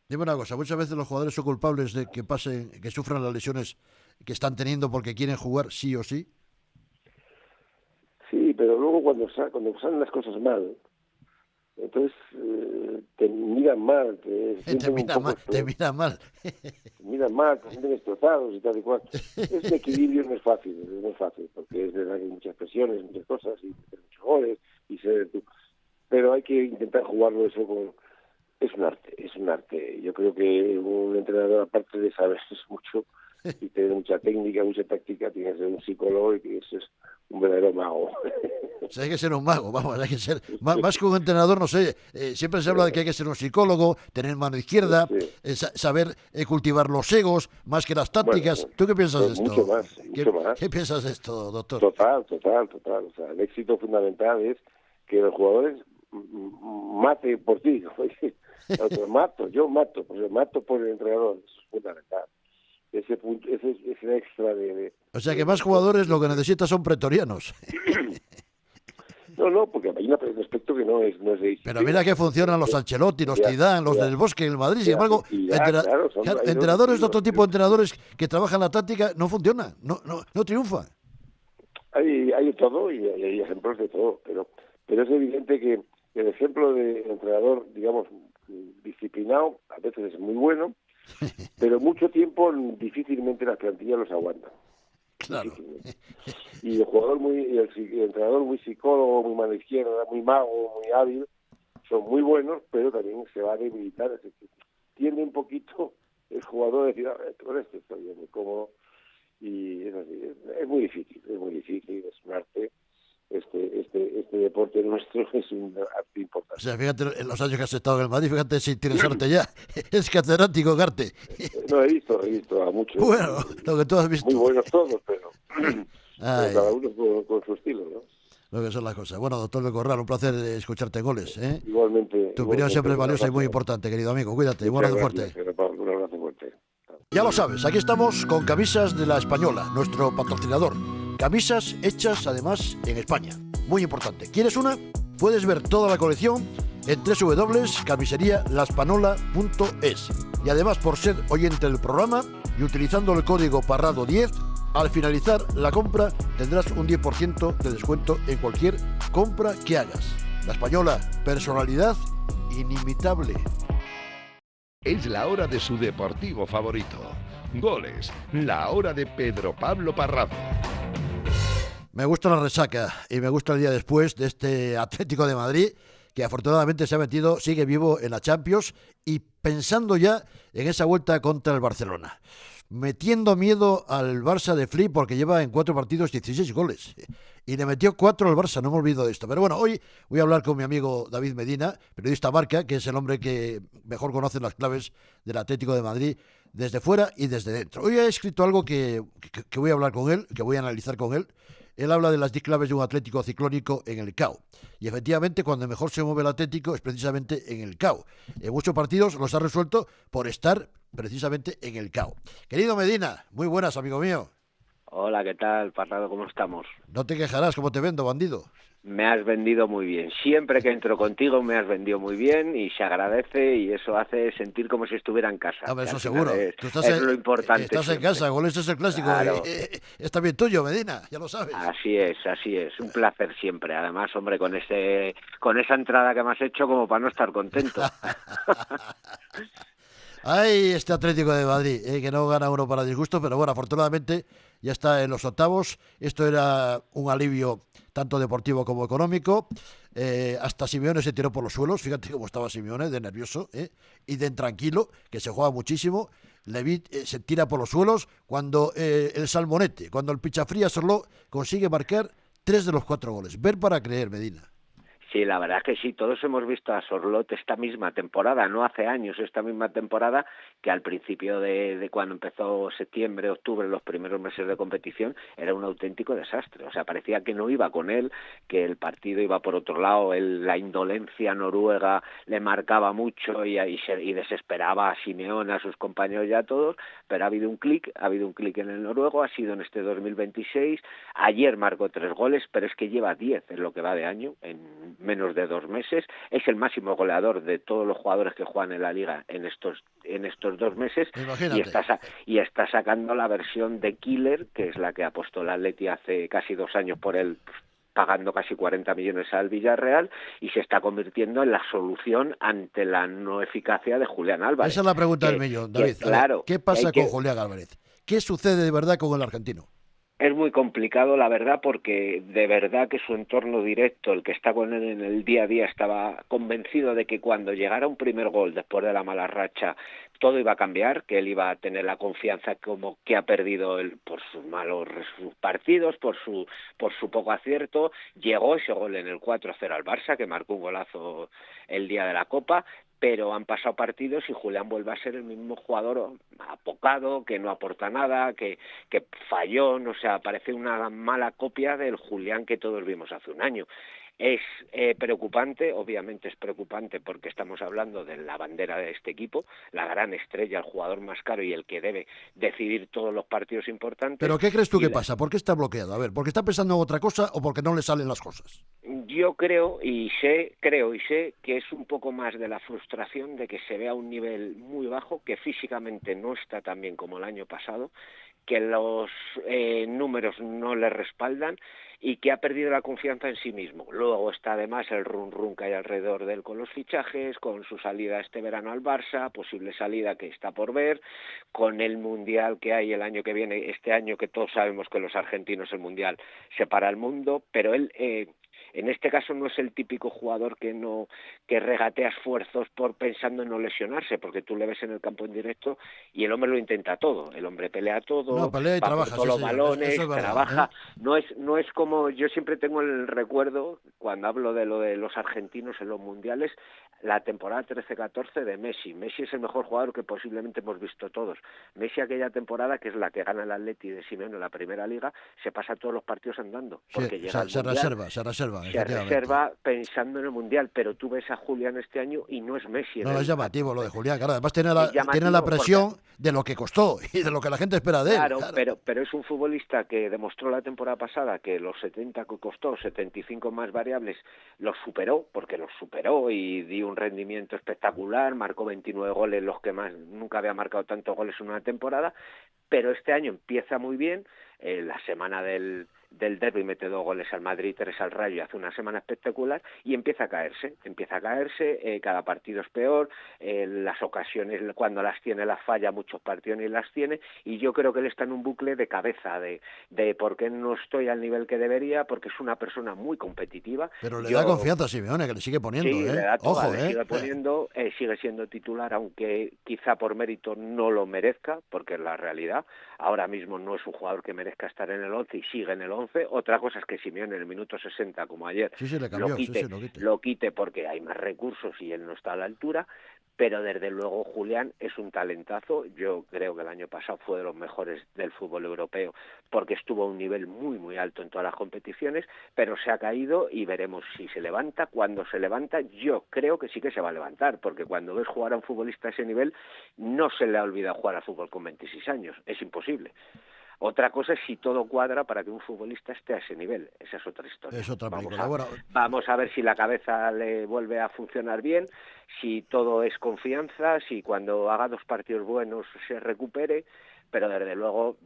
Dime una cosa, muchas veces los jugadores son culpables de que sufran las lesiones que están teniendo porque quieren jugar sí o sí. Sí, pero luego cuando salen las cosas mal, entonces te miran mal, Te miran mal. Te miran mal, te sienten destrozados y tal y cual. Ese equilibrio no es fácil, porque es verdad que hay muchas presiones, muchas cosas, y muchos goles, y ser tú. Pero hay que intentar jugarlo eso con... Es un arte. Yo creo que un entrenador, aparte de saber mucho y tener mucha técnica, mucha táctica, tiene que ser un psicólogo, y que eso es un verdadero mago. O sea, hay que ser un mago, vamos, hay que ser más que un entrenador, no sé, siempre se habla de que hay que ser un psicólogo, tener mano izquierda, saber cultivar los egos, más que las tácticas. Bueno, ¿Tú qué piensas de esto? Mucho más. ¿Qué piensas de esto, doctor? Total. O sea, el éxito fundamental es que los jugadores maten por ti. Yo mato por el entrenador, eso es fundamental. Ese punto, ese extra de... O sea, que más jugadores lo que necesitan son pretorianos. No, porque hay un aspecto que no es de... Pero mira que funcionan los Ancelotti, los Zidane, los del Bosque, el Madrid. Sin embargo, entrenadores de otro tipo de entrenadores que trabajan la táctica no funcionan, no triunfan. Hay de todo, y hay ejemplos de todo, pero es evidente que el ejemplo de entrenador, digamos, disciplinado, a veces es muy bueno, pero mucho tiempo difícilmente las plantillas los aguantan. Claro. Y el entrenador muy psicólogo, muy mano izquierda, muy mago, muy hábil, son muy buenos, pero también se va a debilitar. Es decir, tiende un poquito el jugador a decir, con esto estoy bien, muy cómodo, y es así. Es muy difícil, es un arte. Este deporte nuestro es un arte importante. O sea, fíjate en los años que has estado en el Madrid, fíjate sin interesarte ya. Es catedrático, Garte. No, he visto a muchos. Bueno, lo que tú has visto. Muy buenos todos, pero cada uno con su estilo, ¿no? Lo que son las cosas. Bueno, doctor del Corral, un placer escucharte en Goles. Igualmente. Tu opinión siempre es valiosa y muy importante, querido amigo. Cuídate, un abrazo fuerte. Un abrazo fuerte. Ya lo sabes, aquí estamos con camisas de La Española, nuestro patrocinador. Camisas hechas además en España. Muy importante. ¿Quieres una? Puedes ver toda la colección en www.camiserialaspanola.es. Y además, por ser oyente del programa y utilizando el código Parrado10, al finalizar la compra tendrás un 10% de descuento en cualquier compra que hagas. La Española, personalidad inimitable. Es la hora de su deportivo favorito. Goles, la hora de Pedro Pablo Parrado. Me gusta la resaca y me gusta el día después de este Atlético de Madrid, que afortunadamente se ha metido, sigue vivo en la Champions y pensando ya en esa vuelta contra el Barcelona. metiendo miedo al Barça de Flick porque lleva en 4 partidos 16 goles. Y le metió 4 al Barça, no me olvido de esto. Pero bueno, hoy voy a hablar con mi amigo David Medina, periodista Marca, que es el hombre que mejor conoce las claves del Atlético de Madrid desde fuera y desde dentro. Hoy he escrito algo que voy a hablar con él, que voy a analizar con él. Él habla de las 10 claves de un Atlético ciclónico en el CAO. Y efectivamente, cuando mejor se mueve el Atlético es precisamente en el CAO. En muchos partidos los ha resuelto por estar precisamente en el CAO. Querido Medina, muy buenas, amigo mío. Hola, ¿qué tal, Parrado? ¿Cómo estamos? No te quejarás, ¿cómo te vendo, bandido? Me has vendido muy bien. Siempre que entro contigo me has vendido muy bien y se agradece y eso hace sentir como si estuviera en casa. Hombre, eso seguro. Tú es lo importante. Estás en casa, goles es el clásico. Claro. Es también tuyo, Medina, ya lo sabes. Así es. Un placer siempre. Además, hombre, con esa entrada que me has hecho como para no estar contento. Ay, este Atlético de Madrid, que no gana uno para disgusto, pero bueno, afortunadamente ya está en los octavos. Esto era un alivio tanto deportivo como económico. Hasta Simeone se tiró por los suelos, fíjate cómo estaba Simeone, de nervioso y de intranquilo, que se juega muchísimo. Levit se tira por los suelos cuando el Salmonete, cuando el Pichafría solo consigue marcar 3 de los 4 goles. Ver para creer, Medina. Sí, la verdad que sí, todos hemos visto a Sorloth esta misma temporada, no hace años, esta misma temporada, que al principio de cuando empezó septiembre, octubre, los primeros meses de competición, era un auténtico desastre. O sea, parecía que no iba con él, que el partido iba por otro lado, la indolencia noruega le marcaba mucho y desesperaba a Simeone, a sus compañeros y a todos, pero ha habido un clic en el noruego, ha sido en este 2026, ayer marcó 3 goles, pero es que lleva 10 en lo que va de año, en menos de 2 meses, es el máximo goleador de todos los jugadores que juegan en la liga en estos 2 meses. Y está sacando la versión de Killer, que es la que apostó el Atleti hace casi 2 años por él, pagando casi 40 millones al Villarreal, y se está convirtiendo en la solución ante la no eficacia de Julián Álvarez. Esa es la pregunta del millón, David. Claro, ¿qué pasa con Julián Álvarez? ¿Qué sucede de verdad con el argentino? Es muy complicado, la verdad, porque de verdad que su entorno directo, el que está con él en el día a día, estaba convencido de que cuando llegara un primer gol después de la mala racha, todo iba a cambiar, que él iba a tener la confianza como que ha perdido él por sus malos partidos, por su poco acierto. Llegó ese gol en el 4-0 al Barça, que marcó un golazo el día de la Copa, pero han pasado partidos y Julián vuelve a ser el mismo jugador apocado, que no aporta nada, que fallón, o sea, parece una mala copia del Julián que todos vimos hace un año. Es preocupante, obviamente es preocupante porque estamos hablando de la bandera de este equipo, la gran estrella, el jugador más caro y el que debe decidir todos los partidos importantes. ¿Pero qué crees tú que pasa? ¿Por qué está bloqueado? A ver, ¿porque está pensando en otra cosa o porque no le salen las cosas? Yo creo y sé que es un poco más de la frustración de que se vea a un nivel muy bajo, que físicamente no está tan bien como el año pasado, que los números no le respaldan y que ha perdido la confianza en sí mismo. Luego está además el run que hay alrededor de él con los fichajes, con su salida este verano al Barça, posible salida que está por ver, con el Mundial que hay el año que viene, este año que todos sabemos que los argentinos el Mundial separa el mundo, pero él en este caso no es el típico jugador que regatea esfuerzos por pensando en no lesionarse, porque tú le ves en el campo en directo y el hombre lo intenta todo, el hombre pelea todo, pelea y trabaja, todos los balones, eso es verdad, trabaja, no es como, yo siempre tengo el recuerdo cuando hablo de lo de los argentinos en los mundiales, la temporada 13-14 de Messi. Messi es el mejor jugador que posiblemente hemos visto todos. Messi aquella temporada, que es la que gana el Atleti de Simeone en la primera liga, se pasa todos los partidos andando, porque llega al mundial, se reserva pensando en el mundial, pero tú ves a Julián este año y no es Messi. No, es llamativo lo de Julián, claro, además tiene la presión de lo que costó y de lo que la gente espera de él. Claro. Pero es un futbolista que demostró la temporada pasada que los 70 que costó, 75 más variables, los superó, porque los superó y dio un rendimiento espectacular, marcó 29 goles, los que más nunca había marcado tantos goles en una temporada, pero este año empieza muy bien, la semana del del derbi mete 2 goles al Madrid, 3 al Rayo y hace una semana espectacular y empieza a caerse, cada partido es peor, las ocasiones cuando las tiene las falla, muchos partidos ni las tiene, y yo creo que él está en un bucle de cabeza de por qué no estoy al nivel que debería, porque es una persona muy competitiva. Pero le da confianza a Simeone, que le sigue poniendo, sí, le da toda, Ojo, le sigue poniendo, sigue siendo titular, aunque quizá por mérito no lo merezca, porque es la realidad. Ahora mismo no es un jugador que merezca estar en el 11 y sigue en el 11. Otra cosa es que Simeone en el minuto 60, como ayer, le cambió, lo quite porque hay más recursos y él no está a la altura. Pero desde luego Julián es un talentazo. Yo creo que el año pasado fue de los mejores del fútbol europeo porque estuvo a un nivel muy muy alto en todas las competiciones, pero se ha caído y veremos si se levanta. Cuando se levanta, yo creo que sí que se va a levantar, porque cuando ves jugar a un futbolista a ese nivel no se le ha olvidado jugar al fútbol con 26 años, es imposible. Otra cosa es si todo cuadra para que un futbolista esté a ese nivel. Esa es otra historia. Es otra película. Vamos a ver si la cabeza le vuelve a funcionar bien, si todo es confianza, si cuando haga 2 partidos buenos se recupere. Pero desde luego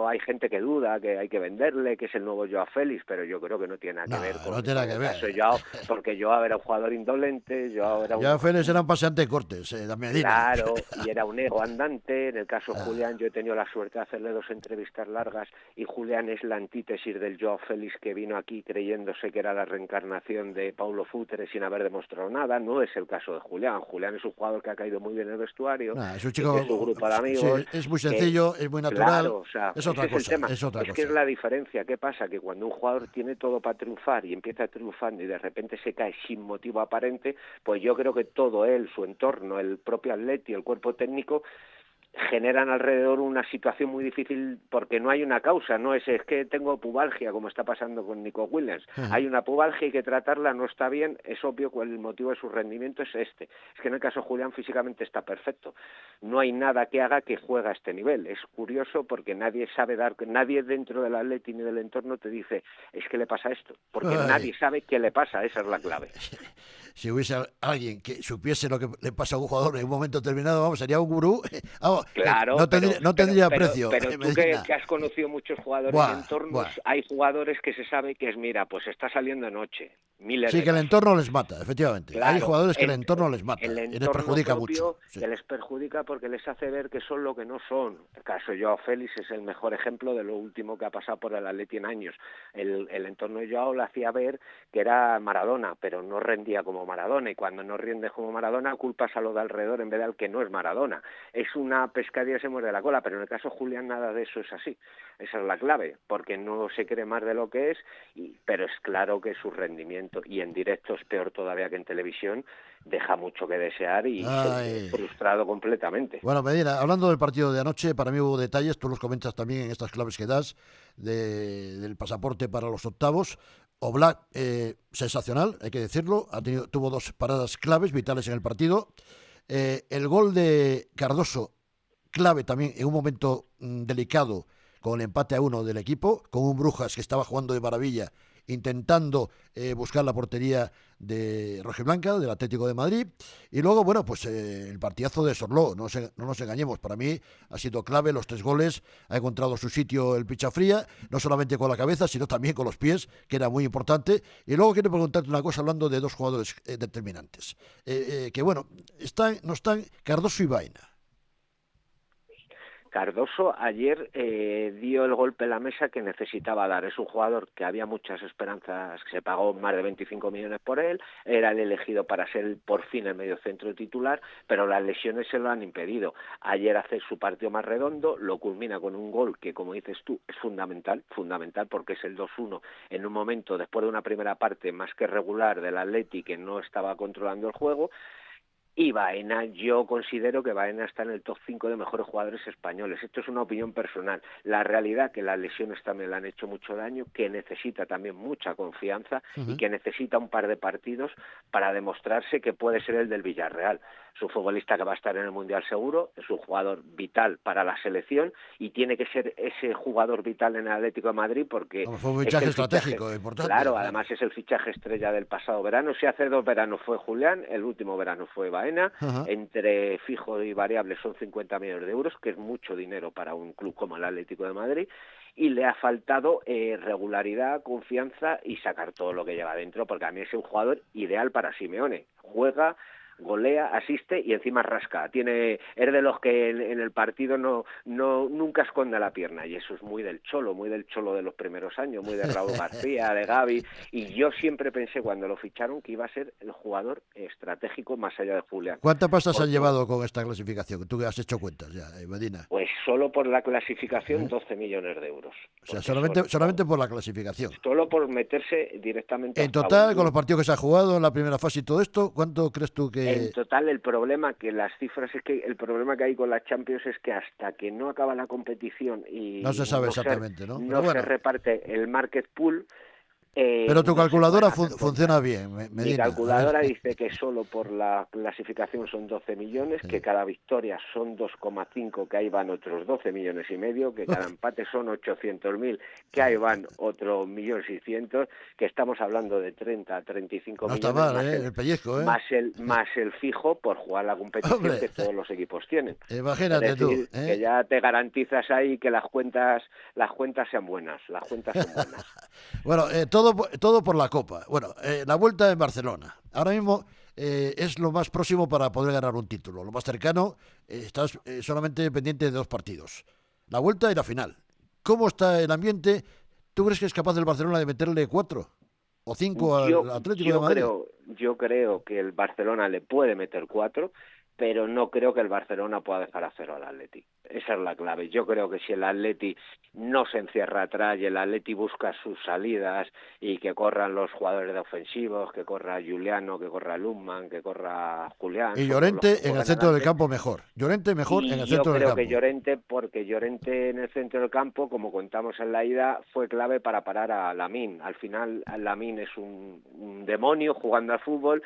hay gente que duda que hay que venderle, que es el nuevo Joao Félix, pero yo creo que no tiene nada que ver con el caso de Joao, porque Joao era un jugador indolente, Joao Félix era un paseante de cortes, Medina. Claro, y era un ego andante. En el caso de Julián, yo he tenido la suerte de hacerle 2 entrevistas largas, y Julián es la antítesis del Joao Félix que vino aquí creyéndose que era la reencarnación de Paulo Futre sin haber demostrado nada. No es el caso de Julián. Julián es un jugador que ha caído muy bien en el vestuario, es un chico, es un grupo de amigos. Sí, es muy sencillo, es muy natural. Claro, o sea, es otra cosa. Es que es la diferencia. ¿Qué pasa? Que cuando un jugador tiene todo para triunfar y empieza triunfando y de repente se cae sin motivo aparente, pues yo creo que todo él, su entorno, el propio atleti, el cuerpo técnico, generan alrededor una situación muy difícil porque no hay una causa, no es que tengo pubalgia como está pasando con Nico Williams. Hay una pubalgia y hay que tratarla, no está bien, es obvio que el motivo de su rendimiento es este. Es que en el caso de Julián físicamente está perfecto. No hay nada que haga que juegue a este nivel. Es curioso porque nadie dentro del Atleti ni del entorno te dice es que le pasa esto, porque nadie sabe qué le pasa, esa es la clave. Si hubiese alguien que supiese lo que le pasa a un jugador en un momento determinado, sería un gurú. Claro, no tendría precio. Pero tú que has conocido muchos jugadores de entornos, hay jugadores que se sabe que es, mira, pues está saliendo noche. Sí, que el entorno les mata, efectivamente. Claro, hay jugadores que el entorno les mata y les perjudica mucho. Que les perjudica porque les hace ver que son lo que no son. El caso de Joao Félix es el mejor ejemplo de lo último que ha pasado por el Atleti en años. El entorno de Joao le hacía ver que era Maradona, pero no rendía como Maradona, y cuando no rindes como Maradona culpas a lo de alrededor en vez de al que no es Maradona. Es una pescadilla que se muerde la cola, pero en el caso de Julián nada de eso es así. Esa es la clave, porque no se cree más de lo que es, pero es claro que su rendimiento, y en directo es peor todavía que en televisión, deja mucho que desear y se frustrado completamente. Bueno, Medina, hablando del partido de anoche, para mí hubo detalles, tú los comentas también en estas claves que das, del pasaporte para los octavos. Oblak, sensacional, hay que decirlo, tuvo 2 paradas claves, vitales en el partido. El gol de Cardoso, clave también en un momento delicado, con el empate a 1 del equipo, con un Brujas que estaba jugando de maravilla, intentando buscar la portería de rojiblanca, del Atlético de Madrid. Y luego, bueno, pues el partidazo de Sorló, no nos engañemos, para mí ha sido clave los 3 goles, ha encontrado su sitio el Pichafría, no solamente con la cabeza, sino también con los pies, que era muy importante. Y luego quiero preguntarte una cosa, hablando de 2 jugadores determinantes, que bueno, no están Cardoso y Baena. Cardoso ayer dio el golpe en la mesa que necesitaba dar. Es un jugador que había muchas esperanzas, se pagó más de 25 millones por él, era el elegido para ser por fin el mediocentro titular, pero las lesiones se lo han impedido. Ayer hace su partido más redondo, lo culmina con un gol que, como dices tú, es fundamental porque es el 2-1 en un momento, después de una primera parte más que regular del Atleti, que no estaba controlando el juego. Y Baena, yo considero que Baena está en el top 5 de mejores jugadores españoles. Esto es una opinión personal. La realidad que las lesiones también le han hecho mucho daño, que necesita también mucha confianza y que necesita un par de partidos para demostrarse que puede ser el del Villarreal. Es un futbolista que va a estar en el Mundial seguro, es un jugador vital para la selección y tiene que ser ese jugador vital en el Atlético de Madrid porque... Fue un fichaje estratégico, importante. Claro, además es el fichaje estrella del pasado verano. Si hace 2 veranos fue Julián, el último verano fue Baena. Entre fijo y variable son 50 millones de euros, que es mucho dinero para un club como el Atlético de Madrid. y le ha faltado regularidad, confianza y sacar todo lo que lleva dentro, porque a mí es un jugador ideal para Simeone. Juega, golea, asiste y encima rasca. Es de los que en el partido nunca esconde la pierna, y eso es muy del Cholo de los primeros años, muy de Raúl García, de Gavi, y yo siempre pensé cuando lo ficharon que iba a ser el jugador estratégico más allá de Julián. ¿Cuántas pastas han llevado con esta clasificación? Tú que has hecho cuentas ya, Medina. Pues solo por la clasificación 12 millones de euros. O sea, solamente por la clasificación. Solo por meterse directamente. En total, con los partidos que se ha jugado en la primera fase y todo esto, ¿cuánto crees tú que...? En total, el problema que hay con la Champions es que hasta que no acaba la competición y no se sabe exactamente, ¿no? No se reparte el market pool. Pero tu calculadora funciona bien, Medina. Mi calculadora dice que solo por la clasificación son 12 millones, que cada victoria son 2,5, que ahí van otros 12 millones y medio, que cada empate son 800.000, que ahí van otro 1.600.000, que estamos hablando de 30 a 35 millones. No está mal, el pellizco, más el fijo por jugar la competición que todos los equipos tienen. Imagínate tú. Que ya te garantizas ahí que las cuentas sean buenas, Bueno, todo por la Copa. Bueno, la Vuelta en Barcelona. Ahora mismo es lo más próximo para poder ganar un título. Lo más cercano, estás solamente pendiente de 2 partidos. La Vuelta y la final. ¿Cómo está el ambiente? ¿Tú crees que es capaz el Barcelona de meterle 4 o 5 al Atlético de Madrid? Yo creo que el Barcelona le puede meter 4, pero no creo que el Barcelona pueda dejar a 0 al Atleti. Esa es la clave. Yo creo que si el Atleti no se encierra atrás y el Atleti busca sus salidas y que corran los jugadores de ofensivos, que corra Juliano, que corra Lundman, que corra Julián. Y Llorente en el centro del campo mejor. Llorente mejor en el centro del campo. Yo creo que Llorente en el centro del campo, como contamos en la ida, fue clave para parar a Lamine. Al final, Lamine es un demonio jugando al fútbol.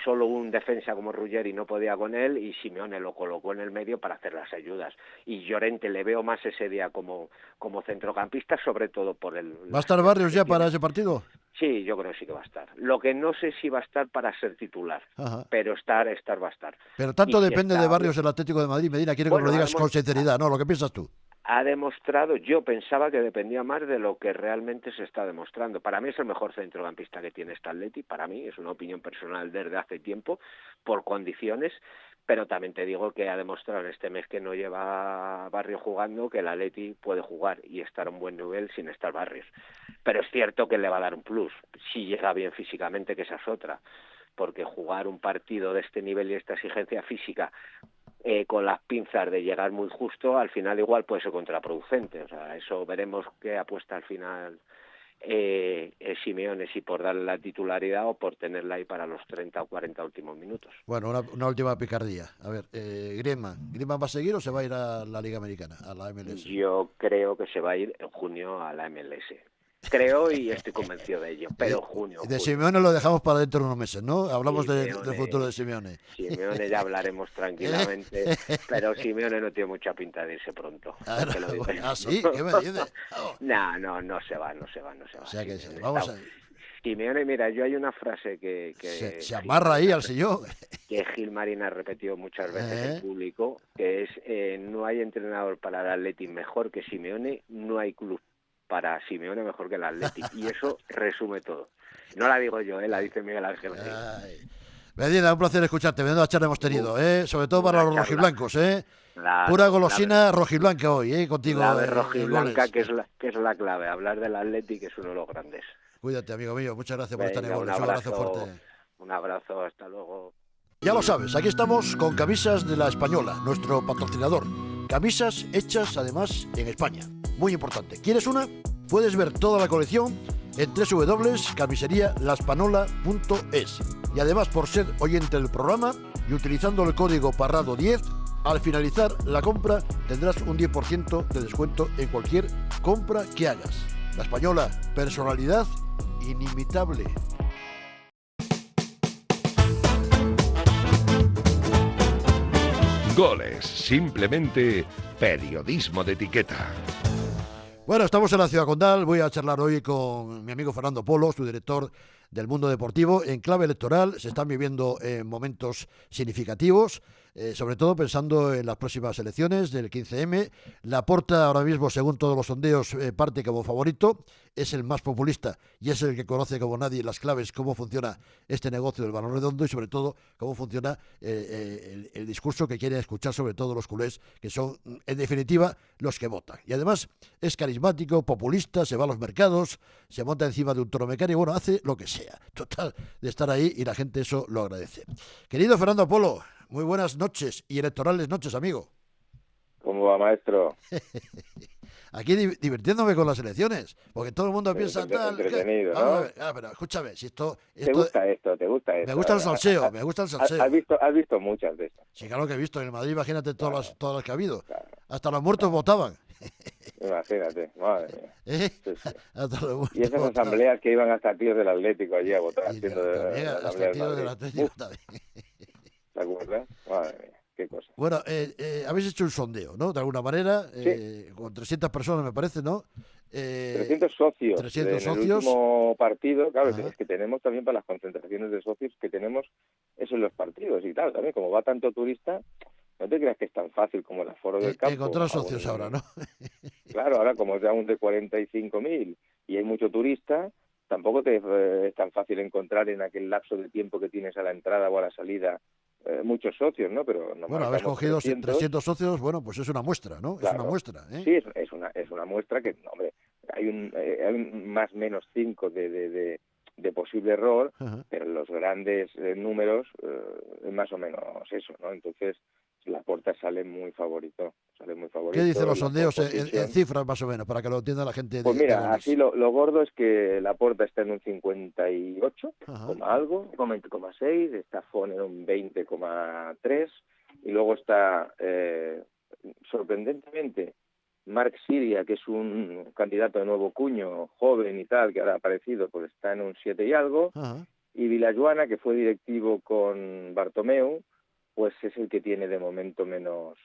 Solo un defensa como Ruggeri no podía con él y Simeone lo colocó en el medio para hacer las ayudas. Y Llorente le veo más ese día como centrocampista, sobre todo por el... ¿Va a estar Barrios ya para ese partido? Sí, yo creo que sí que va a estar. Lo que no sé si va a estar para ser titular, pero estar va a estar. Pero tanto depende de Barrios el Atlético de Madrid. Medina, quiero que me lo digas con sinceridad, ¿no? Lo que piensas tú. Ha demostrado, yo pensaba que dependía más de lo que realmente se está demostrando. Para mí es el mejor centrocampista que tiene este Atleti, para mí es una opinión personal desde hace tiempo, por condiciones, pero también te digo que ha demostrado en este mes que no lleva Barrios jugando, que el Atleti puede jugar y estar a un buen nivel sin estar Barrios. Pero es cierto que le va a dar un plus, si llega bien físicamente, que esa es otra, porque jugar un partido de este nivel y esta exigencia física con las pinzas de llegar muy justo, al final igual puede ser contraproducente. O sea, eso veremos qué apuesta al final Simeone, si por darle la titularidad o por tenerla ahí para los 30 o 40 últimos minutos. Bueno, una última picardía. A ver, Griezmann va a seguir o se va a ir a la Liga Americana, a la MLS? Yo creo que se va a ir en junio a la MLS. Creo y estoy convencido de ello, pero junio. De Simeone lo dejamos para dentro de unos meses, ¿no? Hablamos del futuro de Simeone. Simeone ya hablaremos tranquilamente, pero Simeone no tiene mucha pinta de irse pronto. ¿Sí? ¿Qué me dices? No se va. O sea que vamos a... Simeone, mira, yo hay una frase que se amarra ahí al sillón. Que Gil Marín ha repetido muchas veces en público, que es no hay entrenador para el Atleti mejor que Simeone, no hay club para Simeone mejor que el Atleti, y eso resume todo. No la digo yo, la dice Miguel Ángel. Medina, un placer escucharte, menuda charla hemos tenido, sobre todo para los rojiblancos, pura golosina rojiblanca hoy, contigo. La de rojiblanca, que es la clave, hablar del Atleti, que es uno de los grandes. Cuídate, amigo mío, muchas gracias por estar en Goles, un abrazo fuerte. Un abrazo, hasta luego. Ya lo sabes, aquí estamos con camisas de La Española, nuestro patrocinador. Camisas hechas además en España. Muy importante. ¿Quieres una? Puedes ver toda la colección en www.camiserialaspanola.es. Y además, por ser oyente del programa y utilizando el código Parrado10, al finalizar la compra tendrás un 10% de descuento en cualquier compra que hagas. La Española, personalidad inimitable. Goles, simplemente periodismo de etiqueta. Bueno, estamos en la Ciudad Condal. Voy a charlar hoy con mi amigo Fernando Polo, su director del mundo deportivo. En clave electoral se están viviendo momentos significativos, sobre todo pensando en las próximas elecciones del 15M. Laporta ahora mismo, según todos los sondeos, parte como favorito, es el más populista y es el que conoce como nadie las claves, cómo funciona este negocio del balón redondo y sobre todo cómo funciona el discurso que quieren escuchar sobre todo los culés, que son en definitiva los que votan. Y además es carismático, populista, se va a los mercados, se monta encima de un toro mecánico, bueno, hace lo que sea, total, de estar ahí, y la gente eso lo agradece. Querido Fernando Polo, muy buenas noches y electorales noches, amigo. ¿Cómo va, maestro? Aquí divirtiéndome con las elecciones, porque todo el mundo piensa tal... Entretenido, ¿no? Pero escúchame, si esto... ¿Te gusta esto? Me gusta el salseo, me gusta el salseo. ¿Has visto muchas de estas? Sí, claro que he visto. En el Madrid, imagínate todas las que ha habido. Claro. Hasta los muertos votaban. Imagínate, madre mía. Sí. Hasta los muertos y esas asambleas que iban hasta tíos del Atlético allí a votar. Hasta tíos del Atlético también. ¿Te acuerdas? Madre mía. Qué cosa. Bueno, habéis hecho un sondeo, ¿no? De alguna manera, sí. Con 300 personas, me parece, ¿no? 300 socios. 300 socios. En el último partido, claro, es que tenemos también para las concentraciones de socios que tenemos eso en los partidos y tal. También, como va tanto turista, no te creas que es tan fácil como el aforo del campo. Encontrar socios ahora, ¿no? Claro, ahora como es de aún de 45.000 y hay mucho turista, tampoco es tan fácil encontrar en aquel lapso de tiempo que tienes a la entrada o a la salida muchos socios, ¿no? Pero bueno, habéis cogido 300 socios, bueno, pues es una muestra, ¿no? Claro. Es una muestra, ¿eh? Sí, es una muestra que, hombre, hay un más o menos 5 de posible error, pero los grandes números es más o menos eso, ¿no? Entonces, Laporta sale muy favorito. ¿Qué dicen los sondeos en cifras más o menos, para que lo entienda la gente? Pues mira, así lo gordo es que Laporta está en un 58, algo, 20,6, está Fon en un 20,3, y luego está, sorprendentemente, Marc Siria, que es un candidato de nuevo cuño, joven y tal, que ahora ha aparecido, pues está en un 7 y algo, y Villajuana, que fue directivo con Bartomeu, pues es el que tiene de momento menos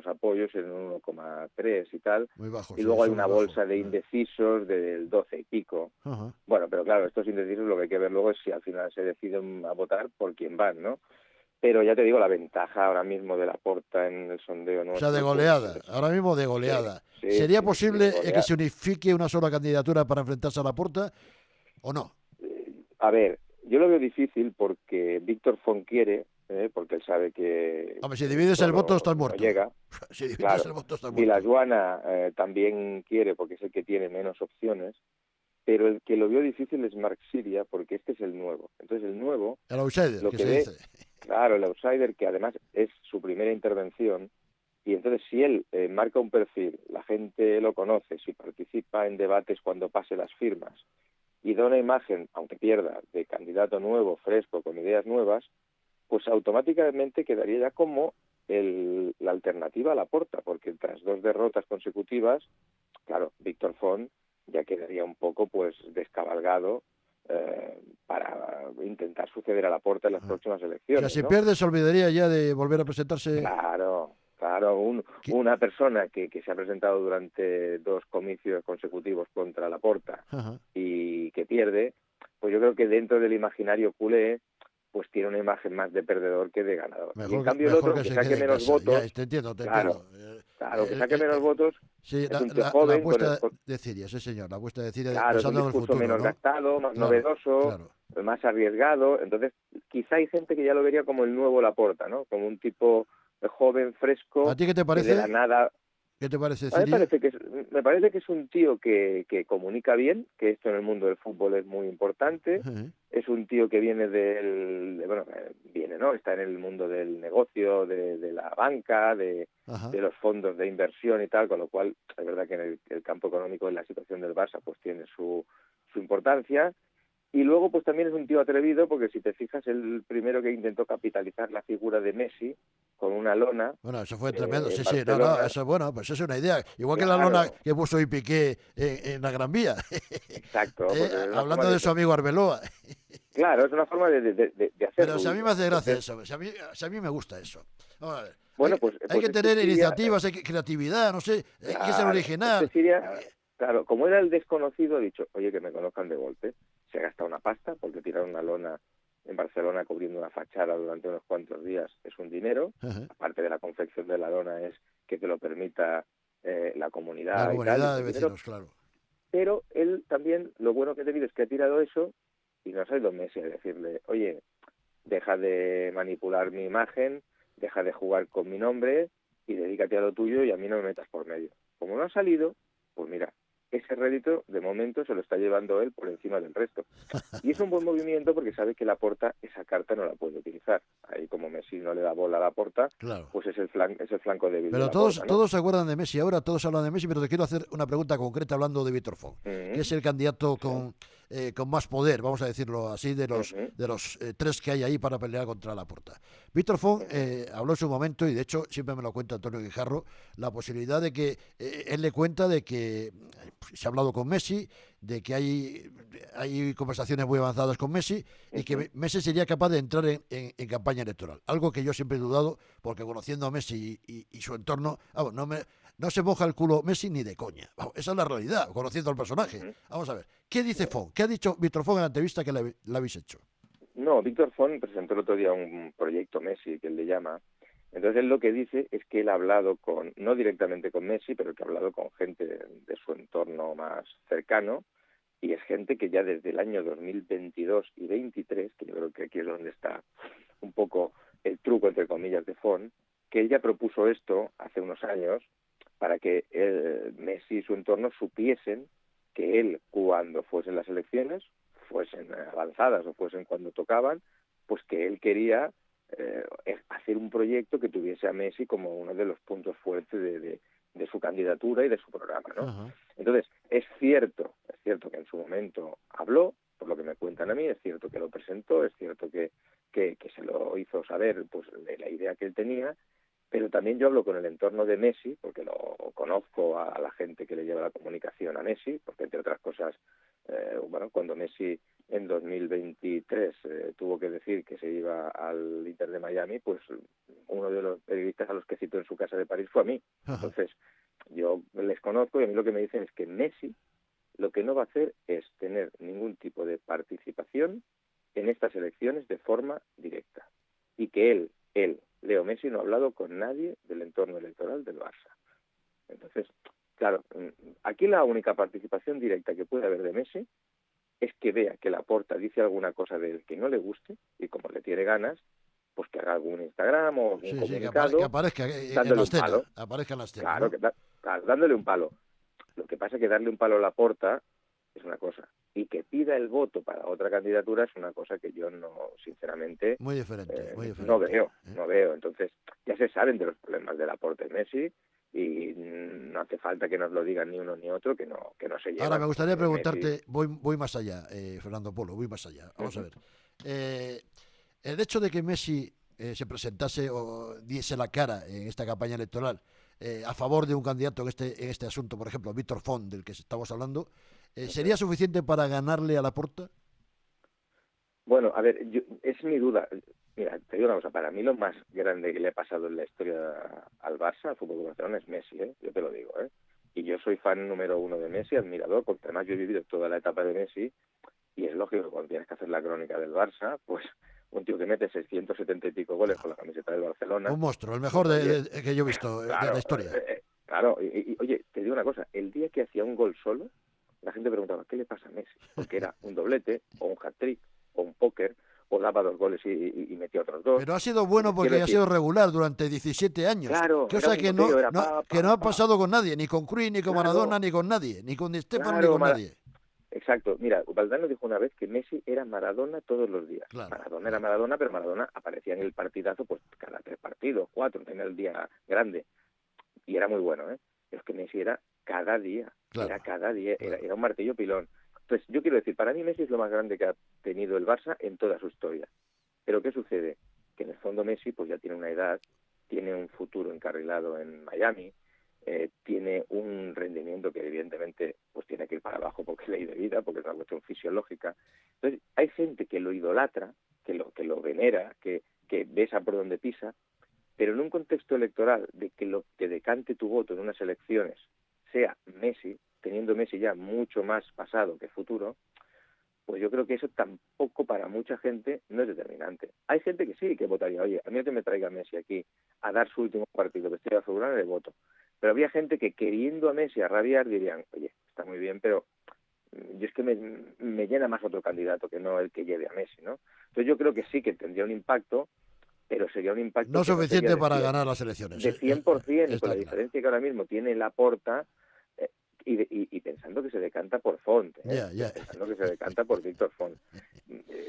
apoyos, en un 1,3 y tal. Muy bajo, y luego hay una bolsa de indecisos del 12 y pico. Bueno, pero claro, estos indecisos lo que hay que ver luego es si al final se deciden a votar por quién van, ¿no? Pero ya te digo, la ventaja ahora mismo de Laporta en el sondeo... O sea, de goleada, ahora mismo de goleada. Sí, ¿Sería posible que se unifique una sola candidatura para enfrentarse a Laporta o no? A ver, yo lo veo difícil porque Víctor Font quiere... porque él sabe que... Hombre, si divides el voto estás muerto. No llega. Si divides claro. el voto estás muerto. Villajuana también quiere porque es el que tiene menos opciones, pero el que lo vio difícil es Marc Siria porque este es el nuevo. Entonces el nuevo... El outsider, lo que se se dice. Claro, el outsider, que además es su primera intervención, y entonces si él marca un perfil, la gente lo conoce, si participa en debates cuando pase las firmas, y da una imagen, aunque pierda, de candidato nuevo, fresco, con ideas nuevas, pues automáticamente quedaría ya como la alternativa a Laporta, porque tras 2 derrotas consecutivas, claro, Víctor Font ya quedaría un poco pues descabalgado para intentar suceder a Laporta en las próximas elecciones. O sea, si ¿no? pierde se olvidaría ya de volver a presentarse. Claro, una persona que se ha presentado durante 2 comicios consecutivos contra Laporta y que pierde, pues yo creo que dentro del imaginario culé pues tiene una imagen más de perdedor que de ganador. Mejor, y en cambio el otro, que saque menos votos... Ya, te entiendo. Claro, que saque menos votos, sí, es un tío joven... La apuesta de Ciria, sí señor, la apuesta de Ciria. Claro, es un discurso futuro, menos ¿no? gastado, más novedoso, más arriesgado. Entonces, quizá hay gente que ya lo vería como el nuevo Laporta, ¿no? Como un tipo joven, fresco... ¿A ti qué te parece? De la nada... ¿Qué te parece, Ciria? Me parece que es un tío que comunica bien, que esto en el mundo del fútbol es muy importante. Es un tío que viene está en el mundo del negocio, de la banca, de los fondos de inversión y tal, con lo cual es verdad que en el campo económico, en la situación del Barça, pues tiene su importancia. Y luego, pues también es un tío atrevido, porque si te fijas, el primero que intentó capitalizar la figura de Messi con una lona. Bueno, eso fue tremendo, sí, Barcelona. eso es bueno, pues es una idea. Igual que la lona que puso y Piqué en la Gran Vía. Exacto. Hablando de su amigo Arbeloa. Claro, es una forma de hacerlo. Pero si a mí me hace gracia eso, si a mí me gusta eso. Vamos a ver. Bueno, hay que tener iniciativas, hay que creatividad, no sé, hay que ser original. Claro, como era el desconocido, he dicho, oye, que me conozcan de golpe. se gasta una pasta, porque tirar una lona en Barcelona cubriendo una fachada durante unos cuantos días es un dinero. Aparte de la confección de la lona es que te lo permita la comunidad. La comunidad de dinero. vecinos, claro. Pero él también, lo bueno que ha tenido es que ha tirado eso y no ha ido Messi a decirle, oye, deja de manipular mi imagen, deja de jugar con mi nombre y dedícate a lo tuyo y a mí no me metas por medio. Como no ha salido, pues mira, ese rédito de momento se lo está llevando él por encima del resto. Y es un buen movimiento porque sabe que Laporta esa carta no la puede utilizar. Ahí como Messi no le da bola a Laporta, claro, pues es el flanco débil pero de todos, Laporta, ¿no? todos se acuerdan de Messi ahora, todos hablan de Messi, pero te quiero hacer una pregunta concreta hablando de Víctor Font, que es el candidato con más poder, vamos a decirlo así, de los tres que hay ahí para pelear contra Laporta. Víctor Font habló en su momento, y de hecho siempre me lo cuenta Antonio Guijarro, la posibilidad de que él le cuenta de que se ha hablado con Messi, de que hay conversaciones muy avanzadas con Messi y que Messi sería capaz de entrar en campaña electoral. Algo que yo siempre he dudado, porque conociendo a Messi y su entorno, no se moja el culo Messi ni de coña. Vamos, esa es la realidad, conociendo al personaje. Vamos a ver, ¿qué dice Font? ¿Qué ha dicho Víctor Font en la entrevista que le habéis hecho? No, Víctor Font presentó el otro día un proyecto Messi, que él le llama. Entonces él lo que dice es que él ha hablado no directamente con Messi, pero que ha hablado con gente de su entorno más cercano, y es gente que ya desde el año 2022 y 23, que yo creo que aquí es donde está un poco el truco, entre comillas, de Font, que él ya propuso esto hace unos años para que Messi y su entorno supiesen que él, cuando fuesen las elecciones, fuesen avanzadas o fuesen cuando tocaban, pues que él quería hacer un proyecto que tuviese a Messi como uno de los puntos fuertes de su candidatura y de su programa, ¿no? Entonces, es cierto que en su momento habló, por lo que me cuentan a mí, es cierto que lo presentó, es cierto que se lo hizo saber pues de la idea que él tenía, pero también yo hablo con el entorno de Messi, porque lo conozco a la gente que le lleva la comunicación a Messi, porque entre otras cosas, cuando Messi en 2023 tuvo que decir que se iba al Inter de Miami, pues uno de los periodistas a los que citó en su casa de París fue a mí. Entonces, yo les conozco y a mí lo que me dicen es que Messi lo que no va a hacer es tener ningún tipo de participación en estas elecciones de forma directa. Y que él, Leo Messi, no ha hablado con nadie del entorno electoral del Barça. Entonces, claro, aquí la única participación directa que puede haber de Messi es que vea que Laporta dice alguna cosa de él que no le guste y como le tiene ganas, pues que haga algún Instagram o algún comunicado, que aparezca en dándole la un escena, palo. aparezca en la escena. Claro, ¿no? claro, dándole un palo. Lo que pasa es que darle un palo a Laporta es una cosa, y que pida el voto para otra candidatura es una cosa que yo no, sinceramente, muy diferente, muy diferente. No veo. Entonces, ya se saben de los problemas de Laporta y Messi, y no hace falta que nos lo digan ni uno ni otro, que no se llevan. Ahora me gustaría preguntarte, Messi... voy más allá, Fernando Polo, voy más allá. Vamos a ver. El hecho de que Messi se presentase o diese la cara en esta campaña electoral a favor de un candidato en este asunto, por ejemplo, Víctor Font, del que estamos hablando, ¿sería suficiente para ganarle a Laporta? Bueno, a ver, es mi duda. Mira, te digo una cosa, para mí lo más grande que le ha pasado en la historia al Barça, al Fútbol de Barcelona, es Messi, yo te lo digo, Y yo soy fan número uno de Messi, admirador, porque además yo he vivido toda la etapa de Messi, y es lógico que cuando tienes que hacer la crónica del Barça, pues un tío que mete 670 y pico goles con la camiseta del Barcelona... Un monstruo, el mejor que yo he visto de la historia. Claro, y oye, te digo una cosa, el día que hacía un gol solo, la gente preguntaba, ¿qué le pasa a Messi? Porque era un doblete, o un hat-trick, o un póker, o daba 2 goles y metió otros 2. Pero ha sido bueno porque ha sido regular durante 17 años. Claro, cosa que no ha pasado con nadie, ni con Cruyff, ni con Maradona, ni con nadie, ni con Di Stéfano, ni con nadie. Exacto. Mira, Valdano dijo una vez que Messi era Maradona todos los días. Claro, Maradona era Maradona, pero Maradona aparecía en el partidazo pues cada 3 partidos, 4, en el día grande. Y era muy bueno, Pero es que Messi era cada día. Claro, era cada día, era un martillo pilón. Entonces, yo quiero decir, para mí Messi es lo más grande que ha tenido el Barça en toda su historia. Pero ¿qué sucede? Que en el fondo Messi pues ya tiene una edad, tiene un futuro encarrilado en Miami, tiene un rendimiento que evidentemente pues tiene que ir para abajo porque es ley de vida, porque es una cuestión fisiológica. Entonces, hay gente que lo idolatra, que lo venera, que besa por donde pisa, pero en un contexto electoral de que lo que decante tu voto en unas elecciones sea Messi, teniendo Messi ya mucho más pasado que futuro, pues yo creo que eso tampoco para mucha gente no es determinante. Hay gente que sí, que votaría, oye, a mí no que me traiga Messi aquí a dar su último partido vestido de azulgrana, le voto. Pero había gente que queriendo a Messi a rabiar dirían, oye, está muy bien, pero yo es que me llena más otro candidato que no el que lleve a Messi, ¿no? Entonces yo creo que sí que tendría un impacto, pero sería un impacto... No suficiente no para ganar las elecciones. De 100%, y con la claro. diferencia que ahora mismo tiene Laporta, y pensando que se decanta por Font, pensando que se decanta por Víctor Font.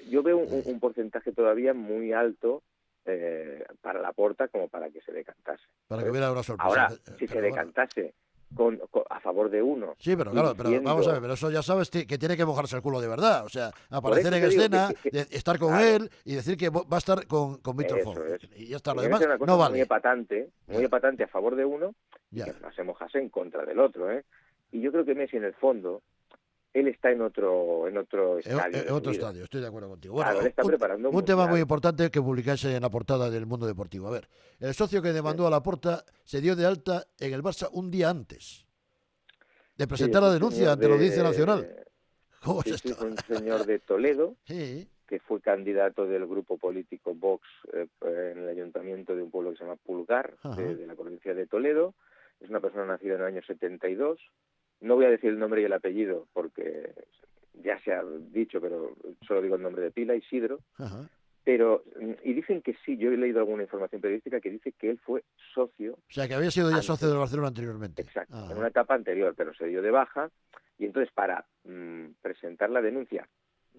Yo veo un porcentaje todavía muy alto para Laporta como para que se decantase. Para que hubiera una sorpresa. Ahora, si se decantase a favor de uno... Sí, pero claro, pero vamos a ver, pero eso ya sabes que tiene que mojarse el culo de verdad, o sea, aparecer en escena, estar con él y decir que va a estar con Víctor Font. Y ya está, lo demás no vale. Muy epatante a favor de uno y que no se mojase en contra del otro, ¿eh? Y yo creo que Messi, en el fondo, él está en otro estadio. En otro estadio, estoy de acuerdo contigo. Bueno, él está preparando un tema muy importante que publicáis en la portada del Mundo Deportivo. A ver, el socio que demandó a Laporta se dio de alta en el Barça un día antes de presentar la denuncia ante la Audiencia Nacional. ¿Cómo es esto? Es un señor de Toledo, que fue candidato del grupo político Vox en el ayuntamiento de un pueblo que se llama Pulgar, de la provincia de Toledo. Es una persona nacida en el año 72. No voy a decir el nombre y el apellido porque ya se ha dicho, pero solo digo el nombre de pila, Isidro. Pero, y dicen que sí, yo he leído alguna información periodística que dice que él fue socio. O sea, que había sido ya socio del Barcelona anteriormente. Exacto, en una etapa anterior, pero se dio de baja. Y entonces, para presentar la denuncia,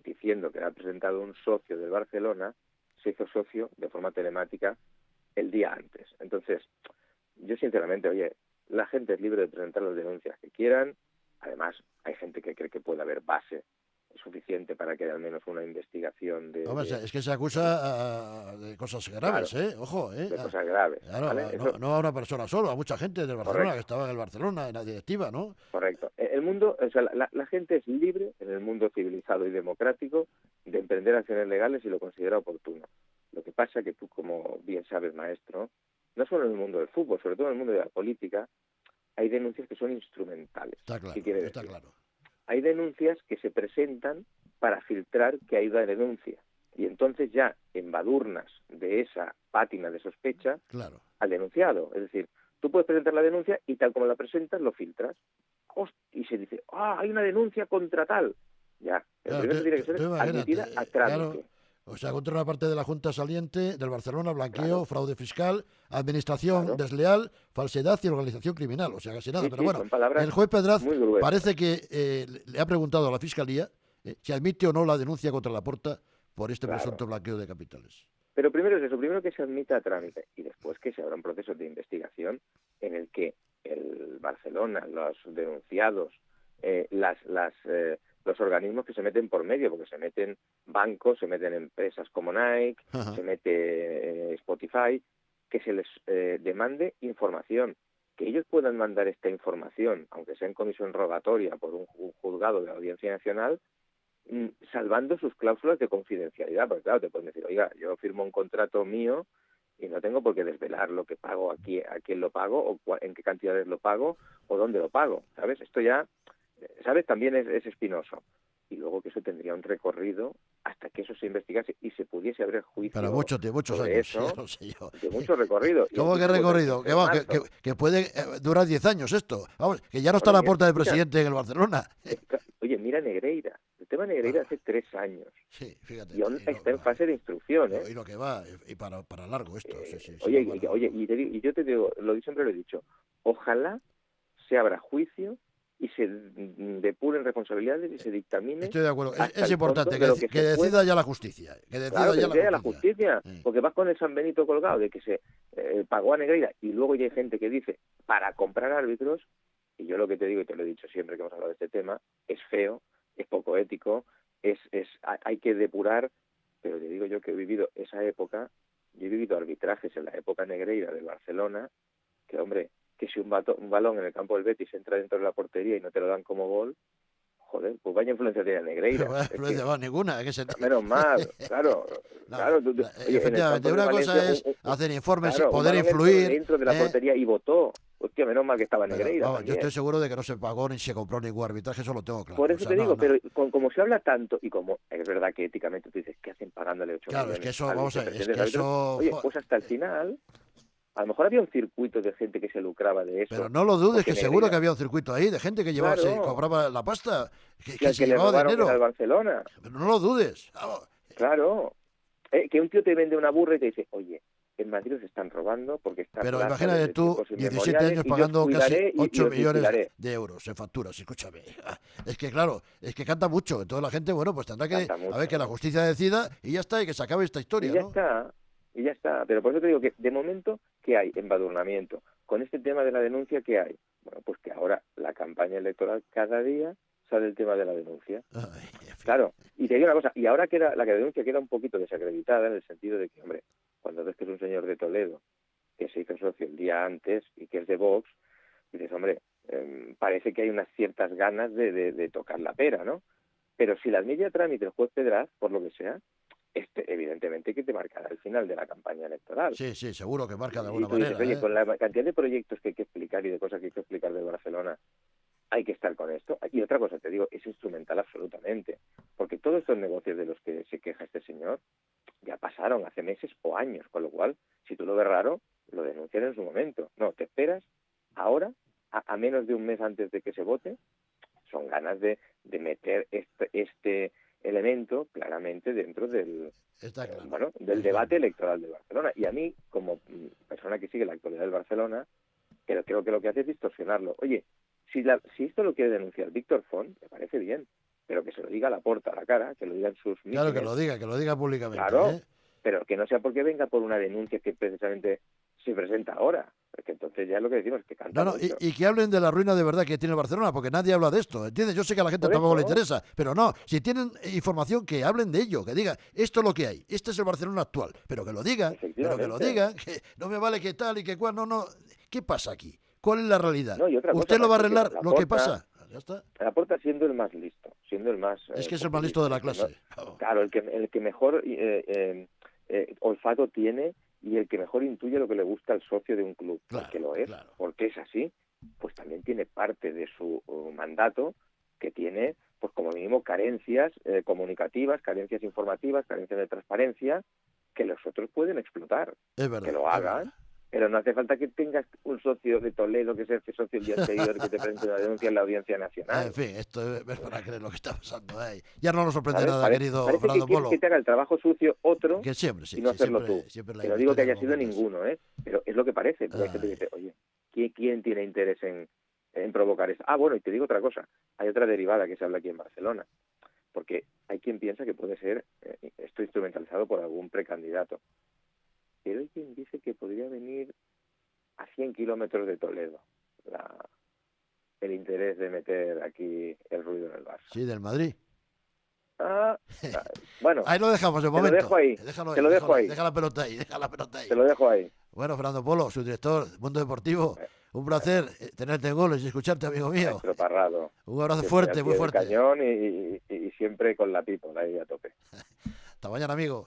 diciendo que era presentado un socio del Barcelona, se hizo socio de forma telemática el día antes. Entonces, yo sinceramente, oye, la gente es libre de presentar las denuncias que quieran. Además, hay gente que cree que puede haber base suficiente para que haya al menos una investigación de... Hombre, es que se acusa de cosas graves, claro, ojo. De cosas graves. Claro, ¿vale? no a una persona solo, a mucha gente del Barcelona que estaba en el Barcelona, en la directiva, ¿no? Correcto. El mundo, o sea, la gente es libre en el mundo civilizado y democrático de emprender acciones legales si lo considera oportuno. Lo que pasa que tú, como bien sabes, maestro, no solo en el mundo del fútbol, sobre todo en el mundo de la política, hay denuncias que son instrumentales. Está claro, ¿Qué quiere decir? está claro. Hay denuncias que se presentan para filtrar que hay una denuncia. Y entonces ya embadurnas de esa pátina de sospecha al denunciado. Es decir, tú puedes presentar la denuncia y tal como la presentas, lo filtras. Y se dice, hay una denuncia contra tal. Ya, el primero tiene que ser admitida a trámite. O sea, contra una parte de la Junta saliente del Barcelona, blanqueo, fraude fiscal, administración desleal, falsedad y organización criminal. O sea, casi nada. Pero bueno, el juez Pedraz parece que le ha preguntado a la Fiscalía si admite o no la denuncia contra Laporta por este presunto blanqueo de capitales. Pero primero es eso, primero que se admita a trámite y después que se abra un proceso de investigación en el que el Barcelona, los denunciados, los organismos que se meten por medio, porque se meten bancos, se meten empresas como Nike, se mete Spotify, que se les demande información, que ellos puedan mandar esta información, aunque sea en comisión rogatoria por un juzgado de la Audiencia Nacional, salvando sus cláusulas de confidencialidad, porque claro, te pueden decir, oiga, yo firmo un contrato mío y no tengo por qué desvelar lo que pago, a quién lo pago, o en qué cantidades lo pago, o dónde lo pago, ¿sabes? Esto ya... ¿Sabes? También es espinoso. Y luego que eso tendría un recorrido hasta que eso se investigase y se pudiese abrir juicio. Pero muchos años. Eso, no sé yo. De mucho recorrido. ¿Cómo que recorrido? Que puede durar 10 años esto. Vamos, que ya no está a la puerta del presidente en el Barcelona. Oye, mira Negreira. El tema Negreira hace 3 años. Sí, fíjate. Y aún está en fase de instrucción, ¿eh? Y lo que va, y para largo esto. Y yo te digo, siempre lo he dicho, ojalá se abra juicio y se depuren responsabilidades y se dictamine. Estoy de acuerdo. Es importante que decida ya la justicia. Que decida la justicia. Porque vas con el San Benito colgado de que se pagó a Negreira y luego ya hay gente que dice para comprar árbitros, y yo lo que te digo, y te lo he dicho siempre que hemos hablado de este tema, es feo, es poco ético, hay que depurar, pero te digo yo que he vivido esa época, yo he vivido arbitrajes en la época Negreira del Barcelona, que hombre, que si un balón en el campo del Betis entra dentro de la portería y no te lo dan como gol, joder, pues vaya influencia tiene Negreira. No vaya influencia ninguna. Menos mal, claro. Efectivamente, una cosa es hacer informes y poder influir. Dentro de la portería y votó. hostia, menos mal que estaba Negreira. Vamos, yo estoy seguro de que no se pagó ni se compró ningún arbitraje, eso lo tengo claro. Por eso te digo, pero como se habla tanto, y como es verdad que éticamente tú dices, ¿qué hacen pagándole 8 millones? Claro, es que eso, vamos a ver, es que eso... Oye, pues hasta el final, a lo mejor había un circuito de gente que se lucraba de eso. Pero no lo dudes, que Negreira, seguro que había un circuito ahí de gente que llevaba, claro, se cobraba la pasta, que al se le llevaba robaron dinero. era el Barcelona. Pero no lo dudes. Vamos. Claro. Que un tío te vende una burra y te dice, oye, en Madrid os están robando porque están... Pero imagínate tú, 17 años pagando casi 8 millones de euros en facturas, escúchame. Es que claro, es que canta mucho. Entonces la gente, bueno, pues tendrá que, a ver, que la justicia decida y ya está, y que se acabe esta historia, y ya ¿no? está, y ya está. Pero por eso te digo que, de momento, ¿qué hay? Embadurnamiento. Con este tema de la denuncia, ¿qué hay? Bueno, pues que ahora la campaña electoral cada día sale el tema de la denuncia. Ay, claro, y te digo una cosa, y ahora queda la denuncia queda un poquito desacreditada en el sentido de que, hombre, cuando ves que es un señor de Toledo que se hizo socio el día antes y que es de Vox, dices, hombre, parece que hay unas ciertas ganas de tocar la pera, ¿no? Pero si la admite a trámite el juez Pedraz, por lo que sea, evidentemente que te marcará el final de la campaña electoral. Sí, seguro que marca de alguna y tú dices, manera. oye, con la cantidad de proyectos que hay que explicar y de cosas que hay que explicar de Barcelona, hay que estar con esto. Y otra cosa, te digo, es instrumental absolutamente, porque todos estos negocios de los que se queja este señor ya pasaron hace meses o años, con lo cual, si tú lo ves raro, lo denuncian en su momento. No, te esperas ahora, a menos de un mes antes de que se vote, son ganas de meter este elemento claramente dentro del, del debate electoral de Barcelona. Y a mí, como persona que sigue la actualidad del Barcelona, creo que lo que hace es distorsionarlo. Oye, si esto lo quiere denunciar Víctor Font, me parece bien, pero que se lo diga a Laporta a la cara, que lo diga en sus mítines. Claro, que lo diga públicamente. Claro, pero que no sea porque venga por una denuncia que precisamente se presenta ahora, porque entonces ya es lo que decimos, que canta mucho. Y que hablen de la ruina de verdad que tiene Barcelona, porque nadie habla de esto, ¿entiendes? Yo sé que a la gente tampoco le interesa, pero no, si tienen información que hablen de ello, que digan, esto es lo que hay, este es el Barcelona actual, pero que lo digan, que no me vale que tal y que cual, no, ¿qué pasa aquí? ¿Cuál es la realidad? No, ¿Usted lo va a arreglar lo que pasa? Ya está. Laporta siendo el más listo, siendo el más... Es que es el más listo de la clase. Claro, el que mejor olfato tiene y el que mejor intuye lo que le gusta al socio de un club, porque lo es, porque es así, pues también tiene parte de su mandato que tiene, pues como mínimo, carencias comunicativas, carencias informativas, carencias de transparencia, que los otros pueden explotar. Es verdad, que lo hagan. Pero no hace falta que tengas un socio de Toledo que sea socio el día anterior que te presente una denuncia en la Audiencia Nacional. En fin, esto es para creer lo que está pasando. Ya no nos sorprende nada, querido Fernando Polo. Que te haga el trabajo sucio otro que siempre, y no hacerlo tú. Que no digo que haya sido ninguno, pero es lo que parece. Porque hay gente que dice, oye, ¿quién tiene interés en provocar eso? Bueno, y te digo otra cosa. Hay otra derivada que se habla aquí en Barcelona. Porque hay quien piensa que puede ser esto instrumentalizado por algún precandidato. Pero hay quien dice que podría venir a 100 kilómetros de Toledo el interés de meter aquí el ruido en el Barça. Sí, del Madrid. Bueno. Ahí lo dejamos de momento. Te lo dejo ahí. Te lo dejo ahí. Deja la pelota ahí. Te lo dejo ahí. Bueno, Fernando Polo, su director de Mundo Deportivo. Un placer tenerte en Goles y escucharte, amigo mío. Maestro Parrado. Un abrazo fuerte, muy fuerte. Cañón y siempre con la people ahí a tope. Hasta mañana, amigo.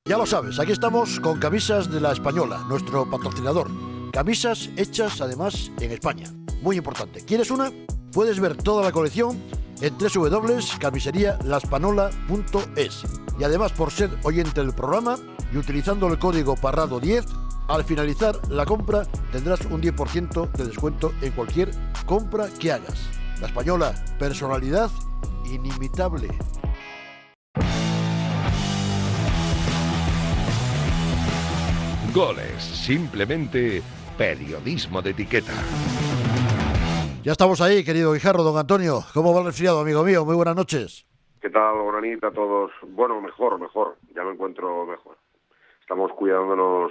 Ya lo sabes, aquí estamos con Camisas de la Española, nuestro patrocinador. Camisas hechas además en España. Muy importante. ¿Quieres una? Puedes ver toda la colección en www.camiserialaspanola.es. Y además, por ser oyente del programa y utilizando el código Parrado10, al finalizar la compra tendrás un 10% de descuento en cualquier compra que hagas. La Española, personalidad inimitable. Goles, simplemente periodismo de etiqueta. Ya estamos ahí, querido Guijarro, don Antonio. ¿Cómo va el resfriado, amigo mío? Muy buenas noches. ¿Qué tal, Bonanita, a todos? Bueno, mejor. Ya me encuentro mejor. Estamos cuidándonos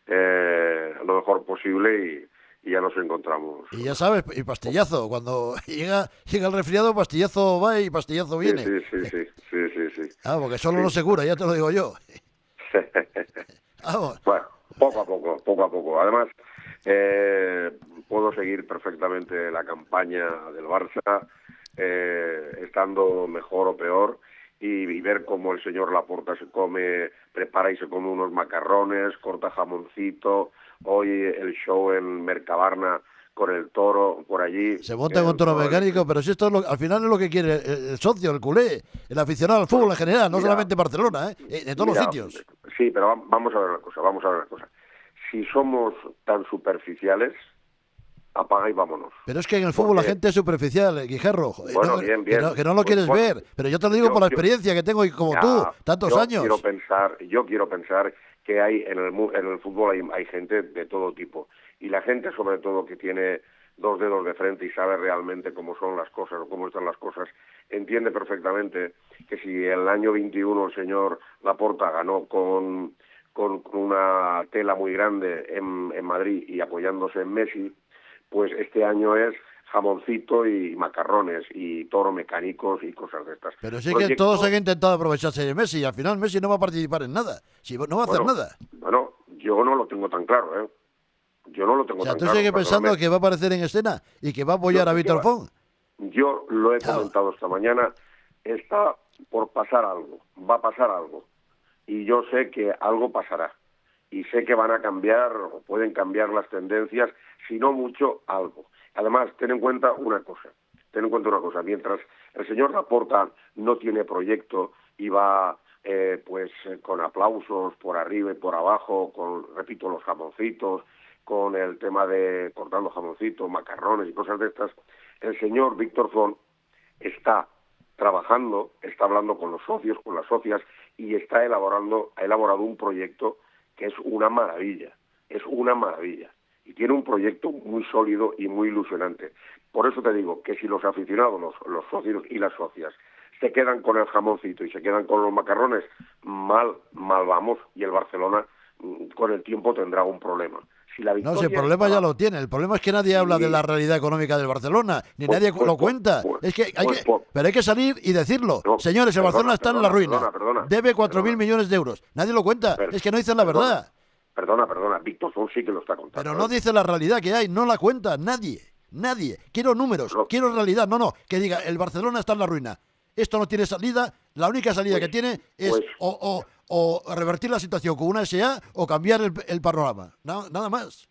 lo mejor posible y ya nos encontramos. Y ya sabes, y pastillazo. Cuando llega el resfriado, pastillazo va y pastillazo viene. Sí. Porque solo no se cura, ya te lo digo yo. Vamos. Bueno, poco a poco. Además, puedo seguir perfectamente la campaña del Barça, estando mejor o peor, y ver cómo el señor Laporta prepara y se come unos macarrones, corta jamoncito, hoy el show en Mercabarna con el toro por allí. Se monta en un toro mecánico, pero si esto es al final es lo que quiere el socio, el culé, el aficionado al fútbol en general, no solamente Barcelona, de todos los sitios. Sí, pero vamos a ver una cosa. Si somos tan superficiales, apaga y vámonos. Pero es que en el fútbol la gente es superficial, Guijarro. Bueno, bien. Que no lo quieres ver, pero yo te lo digo por la experiencia que tengo y como tú, tantos años. Yo quiero pensar que hay en el fútbol hay gente de todo tipo. Y la gente, sobre todo, que tiene dos dedos de frente y sabe realmente cómo son las cosas o cómo están las cosas, entiende perfectamente que si el año 21 el señor Laporta ganó con una tela muy grande en Madrid y apoyándose en Messi, pues este año es jamoncito y macarrones y toro mecánicos y cosas de estas. Pero sí que todos han intentado aprovecharse de Messi y al final Messi no va a participar en nada, no va a hacer nada. Bueno, yo no lo tengo tan claro, ¿eh? Yo no lo tengo tan claro. O sea, tú sigues pensando que va a aparecer en escena y que va a apoyar a Víctor Font. Yo lo he comentado esta mañana, está por pasar algo, va a pasar algo. Y yo sé que algo pasará. Y sé que van a cambiar o pueden cambiar las tendencias, si no mucho, algo. Además, ten en cuenta una cosa. Mientras el señor Laporta no tiene proyecto y va con aplausos por arriba y por abajo, repito, los jamoncitos, con el tema de cortando jamoncitos, macarrones y cosas de estas, el señor Víctor Font está trabajando, está hablando con los socios, con las socias, y ha elaborado un proyecto que es una maravilla, y tiene un proyecto muy sólido y muy ilusionante. Por eso te digo que si los aficionados, los socios y las socias, se quedan con el jamoncito y se quedan con los macarrones, mal vamos, y el Barcelona con el tiempo tendrá un problema. Si el problema ya lo tiene. El problema es que nadie habla de la realidad económica del Barcelona, ni nadie lo cuenta. Pero hay que salir y decirlo. Señores, el Barcelona está en la ruina. Debe 4.000 millones de euros. Nadie lo cuenta. Es que no dicen la verdad. Perdona. Víctor Font sí que lo está contando. Pero no dice la realidad que hay. No la cuenta nadie. Quiero números. Quiero realidad. No. Que diga, el Barcelona está en la ruina. Esto no tiene salida. La única salida que tiene es o revertir la situación con una SA o cambiar el panorama. Nada más.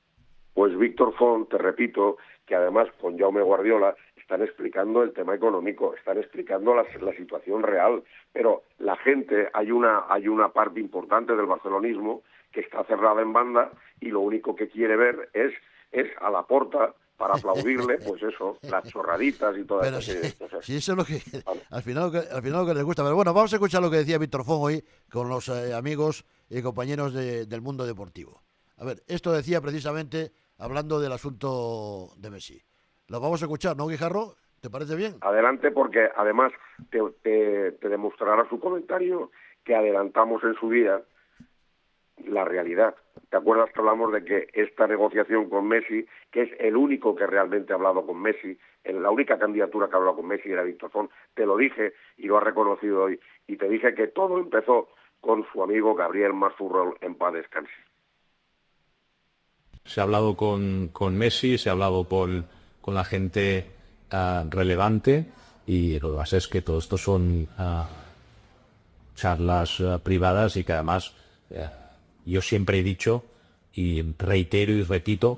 Pues Víctor Font, te repito, que además con Jaume Guardiola están explicando el tema económico, están explicando la situación real, pero la gente, hay una parte importante del barcelonismo que está cerrada en banda y lo único que quiere ver es a Laporta para aplaudirle, pues eso, las chorraditas y todas esas cosas. Sí, eso es lo que al final lo que les gusta. Pero bueno, vamos a escuchar lo que decía Víctor Font hoy con los amigos y compañeros del mundo deportivo. A ver, esto decía precisamente hablando del asunto de Messi. Lo vamos a escuchar, ¿no, Guijarro? ¿Te parece bien? Adelante, porque además te demostrará su comentario que adelantamos en su día la realidad. ¿Te acuerdas que hablamos de que esta negociación con Messi, que es el único que realmente ha hablado con Messi, la única candidatura que ha hablado con Messi era Víctor Font? Te lo dije y lo ha reconocido hoy. Y te dije que todo empezó con su amigo Gabriel Masfurrol, en paz descanse. Se ha hablado con Messi, se ha hablado con la gente relevante, y lo que pasa es que todo esto son charlas privadas, y que además yo siempre he dicho y reitero y repito,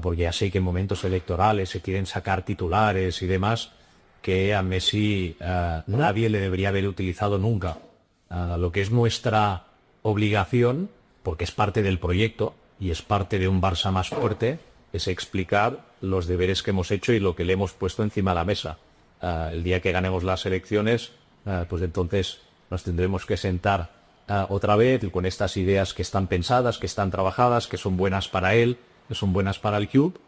porque ya sé que en momentos electorales se quieren sacar titulares y demás, que a Messi nadie le debería haber utilizado nunca. Lo que es nuestra obligación, porque es parte del proyecto y es parte de un Barça más fuerte, es explicar los deberes que hemos hecho y lo que le hemos puesto encima de la mesa. El día que ganemos las elecciones, pues entonces nos tendremos que sentar otra vez con estas ideas que están pensadas, que están trabajadas, que son buenas para él, que son buenas para el club,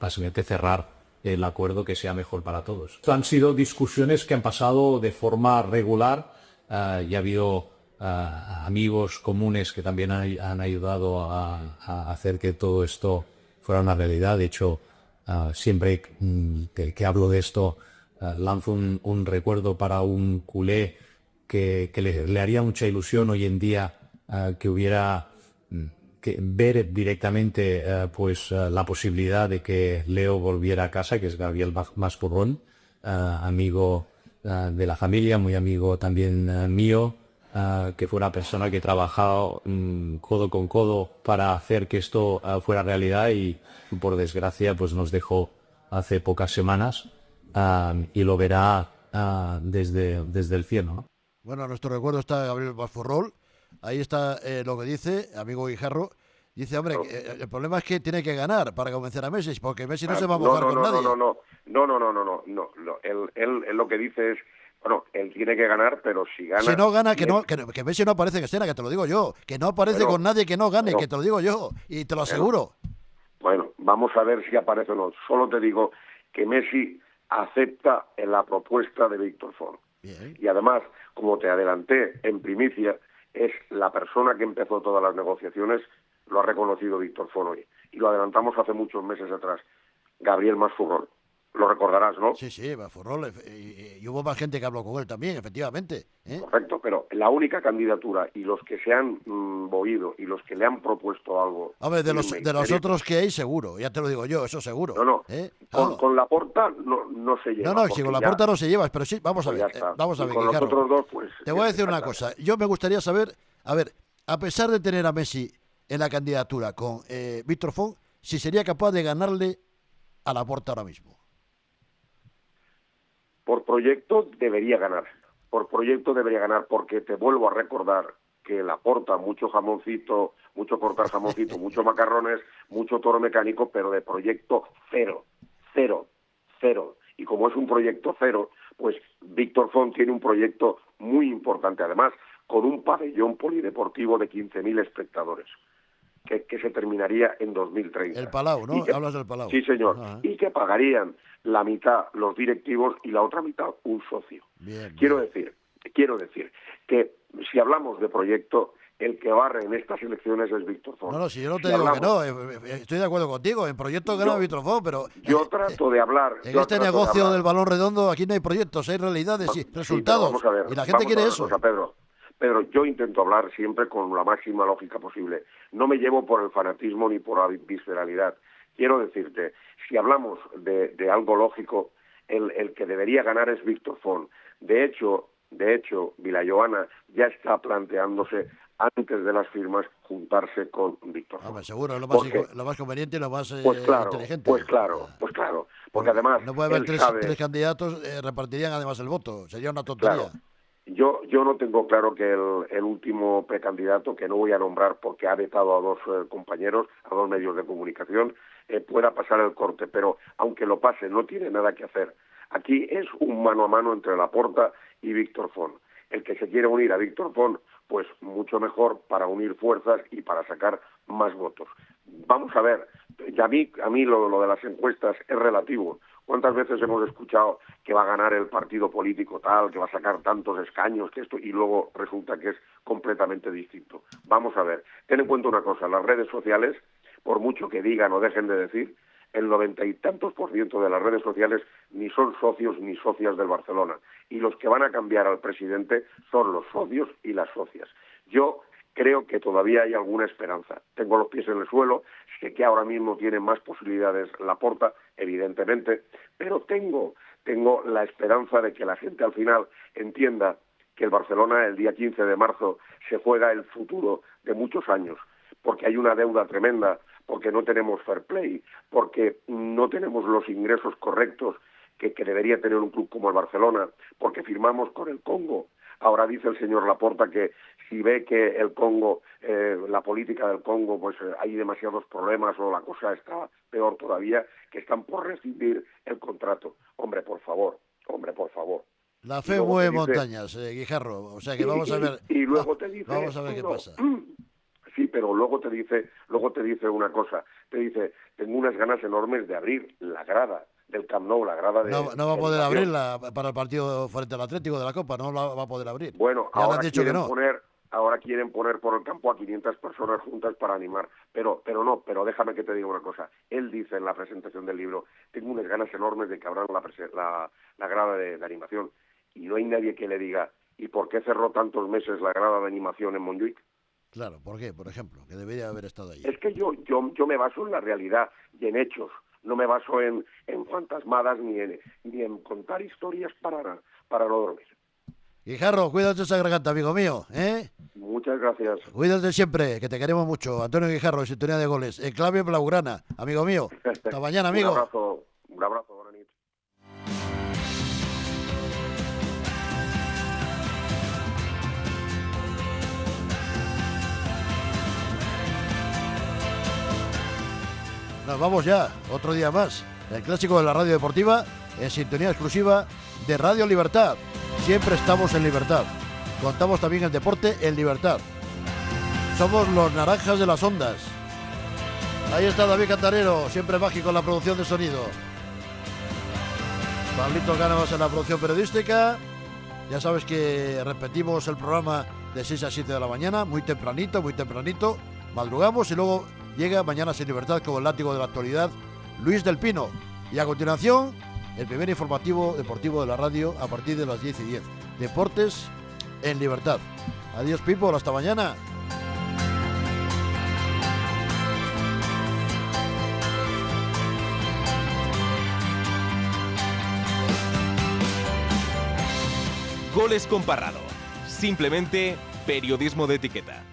básicamente cerrar el acuerdo que sea mejor para todos. Esto han sido discusiones que han pasado de forma regular, y ha habido amigos comunes que también han ayudado a hacer que todo esto fuera una realidad. De hecho, siempre que hablo de esto, lanzo un recuerdo para un culé que le haría mucha ilusión hoy en día, que hubiera que ver directamente la posibilidad de que Leo volviera a casa, que es Gabriel Masfurrol, amigo de la familia, muy amigo también mío, que fue una persona que ha trabajado codo con codo para hacer que esto fuera realidad y por desgracia pues nos dejó hace pocas semanas y lo verá desde el cielo, ¿no? Bueno, a nuestro recuerdo está Gabriel Basforrol. Ahí está lo que dice, amigo Guijarro. Dice, hombre, el problema es que tiene que ganar para convencer a Messi, porque Messi no se va a mojar con nadie. Él lo que dice es, bueno, él tiene que ganar, pero si gana... Si no gana, que Messi no aparece en escena, que te lo digo yo. Que no aparece con nadie que no gane, que te lo digo yo. Y te lo aseguro. Bueno, vamos a ver si aparece o no. Solo te digo que Messi acepta en la propuesta de Víctor Font. Bien. Y además, como te adelanté en primicia, es la persona que empezó todas las negociaciones, lo ha reconocido Víctor Font hoy. Y lo adelantamos hace muchos meses atrás. Gabriel Masfurrol. Lo recordarás, ¿no? Sí, Basforrol. Y hubo más gente que habló con él también, efectivamente. Correcto, pero la única candidatura y los que se han movido y los que le han propuesto algo... Hombre, de los otros que hay, seguro. Ya te lo digo yo, eso seguro. No. Con Laporta no se lleva. No, si con Laporta no se lleva, pero sí, vamos a ver. Vamos a ver, con los otros dos, pues... Te voy a decir una cosa. Yo me gustaría saber, a pesar de tener a Messi en la candidatura con Víctor Font, si sería capaz de ganarle a Laporta ahora mismo. Por proyecto debería ganar, porque te vuelvo a recordar que Laporta mucho jamoncito, mucho cortar jamoncito, muchos macarrones, mucho toro mecánico, pero de proyecto cero. Y como es un proyecto cero, pues Víctor Font tiene un proyecto muy importante, además, con un pabellón polideportivo de 15.000 espectadores. Que se terminaría en 2030. El Palau, ¿no? Hablas del Palau. Sí, señor. Y que pagarían la mitad los directivos y la otra mitad un socio. Quiero decir que si hablamos de proyecto, el que barre en estas elecciones es Víctor Font. No, si yo no te digo que no, estoy de acuerdo contigo, en proyecto gana Víctor Font, pero... Yo trato de hablar... En este negocio del balón redondo, aquí no hay proyectos, hay realidades y resultados. Vamos a ver, y la gente quiere eso. Pedro, yo intento hablar siempre con la máxima lógica posible. No me llevo por el fanatismo ni por la visceralidad. Quiero decirte, si hablamos de algo lógico, el que debería ganar es Víctor Font. De hecho, Vilajoana ya está planteándose, antes de las firmas, juntarse con Víctor Font. Seguro, es lo más conveniente y lo más inteligente. Pues claro. Porque además... No puede haber tres candidatos, repartirían además el voto. Sería una tontería. Claro. Yo no tengo claro que el último precandidato, que no voy a nombrar porque ha vetado a dos compañeros, a dos medios de comunicación, pueda pasar el corte, pero aunque lo pase, no tiene nada que hacer. Aquí es un mano a mano entre Laporta y Víctor Font. El que se quiere unir a Víctor Font, pues mucho mejor para unir fuerzas y para sacar más votos. Vamos a ver, y a mí lo de las encuestas es relativo. ¿Cuántas veces hemos escuchado que va a ganar el partido político tal, que va a sacar tantos escaños, que esto, y luego resulta que es completamente distinto? Vamos a ver, ten en cuenta una cosa, las redes sociales, por mucho que digan o dejen de decir, el 90 y tantos % de las redes sociales ni son socios ni socias del Barcelona. Y los que van a cambiar al presidente son los socios y las socias. Yo creo que todavía hay alguna esperanza. Tengo los pies en el suelo, sé que ahora mismo tiene más posibilidades Laporta, evidentemente, pero tengo la esperanza de que la gente al final entienda que el Barcelona el día 15 de marzo se juega el futuro de muchos años, porque hay una deuda tremenda, porque no tenemos fair play, porque no tenemos los ingresos correctos que debería tener un club como el Barcelona, porque firmamos con el Congo. Ahora dice el señor Laporta que si ve que el Congo, la política del Congo, pues hay demasiados problemas o la cosa está peor todavía, que están por rescindir el contrato. Hombre, por favor. La fe mueve montañas, Guijarro. O sea que vamos a ver. Y luego te dice, vamos a ver qué pasa. Sí, pero luego te dice una cosa. Te dice, tengo unas ganas enormes de abrir la grada del Camp Nou, la grada de... No va a poder abrirla para el partido frente al Atlético de la Copa, no la va a poder abrir. Bueno, ya ahora han dicho que no. Ahora quieren poner por el campo a 500 personas juntas para animar, pero déjame que te diga una cosa. Él dice en la presentación del libro, tengo unas ganas enormes de que abran la grada de animación, y no hay nadie que le diga, ¿y por qué cerró tantos meses la grada de animación en Montjuic? Claro, ¿por qué? Por ejemplo, que debería haber estado ahí. Es que yo me baso en la realidad y en hechos. No me baso en fantasmadas ni en contar historias para no dormir. Guijarro, cuídate esa garganta, amigo mío, ¿eh? Muchas gracias. Cuídate siempre, que te queremos mucho. Antonio Guijarro, en Sintonía de Goles, en clave blaugrana, amigo mío. Hasta mañana, amigo. Un abrazo, buena nit. Nos vamos ya, otro día más. El clásico de la radio deportiva en sintonía exclusiva de Radio Libertad. Siempre estamos en libertad. Contamos también el deporte en libertad. Somos los naranjas de las ondas. Ahí está David Cantarero, siempre mágico en la producción de sonido. Pablito Cánovas en la producción periodística. Ya sabes que repetimos el programa de 6 a 7 de la mañana, muy tempranito. Madrugamos y luego llega Mañanas en Libertad con el látigo de la actualidad, Luis del Pino. Y a continuación, el primer informativo deportivo de la radio a partir de las 10:10. Deportes en libertad. Adiós, people, hasta mañana. Goles con Parrado. Simplemente periodismo de etiqueta.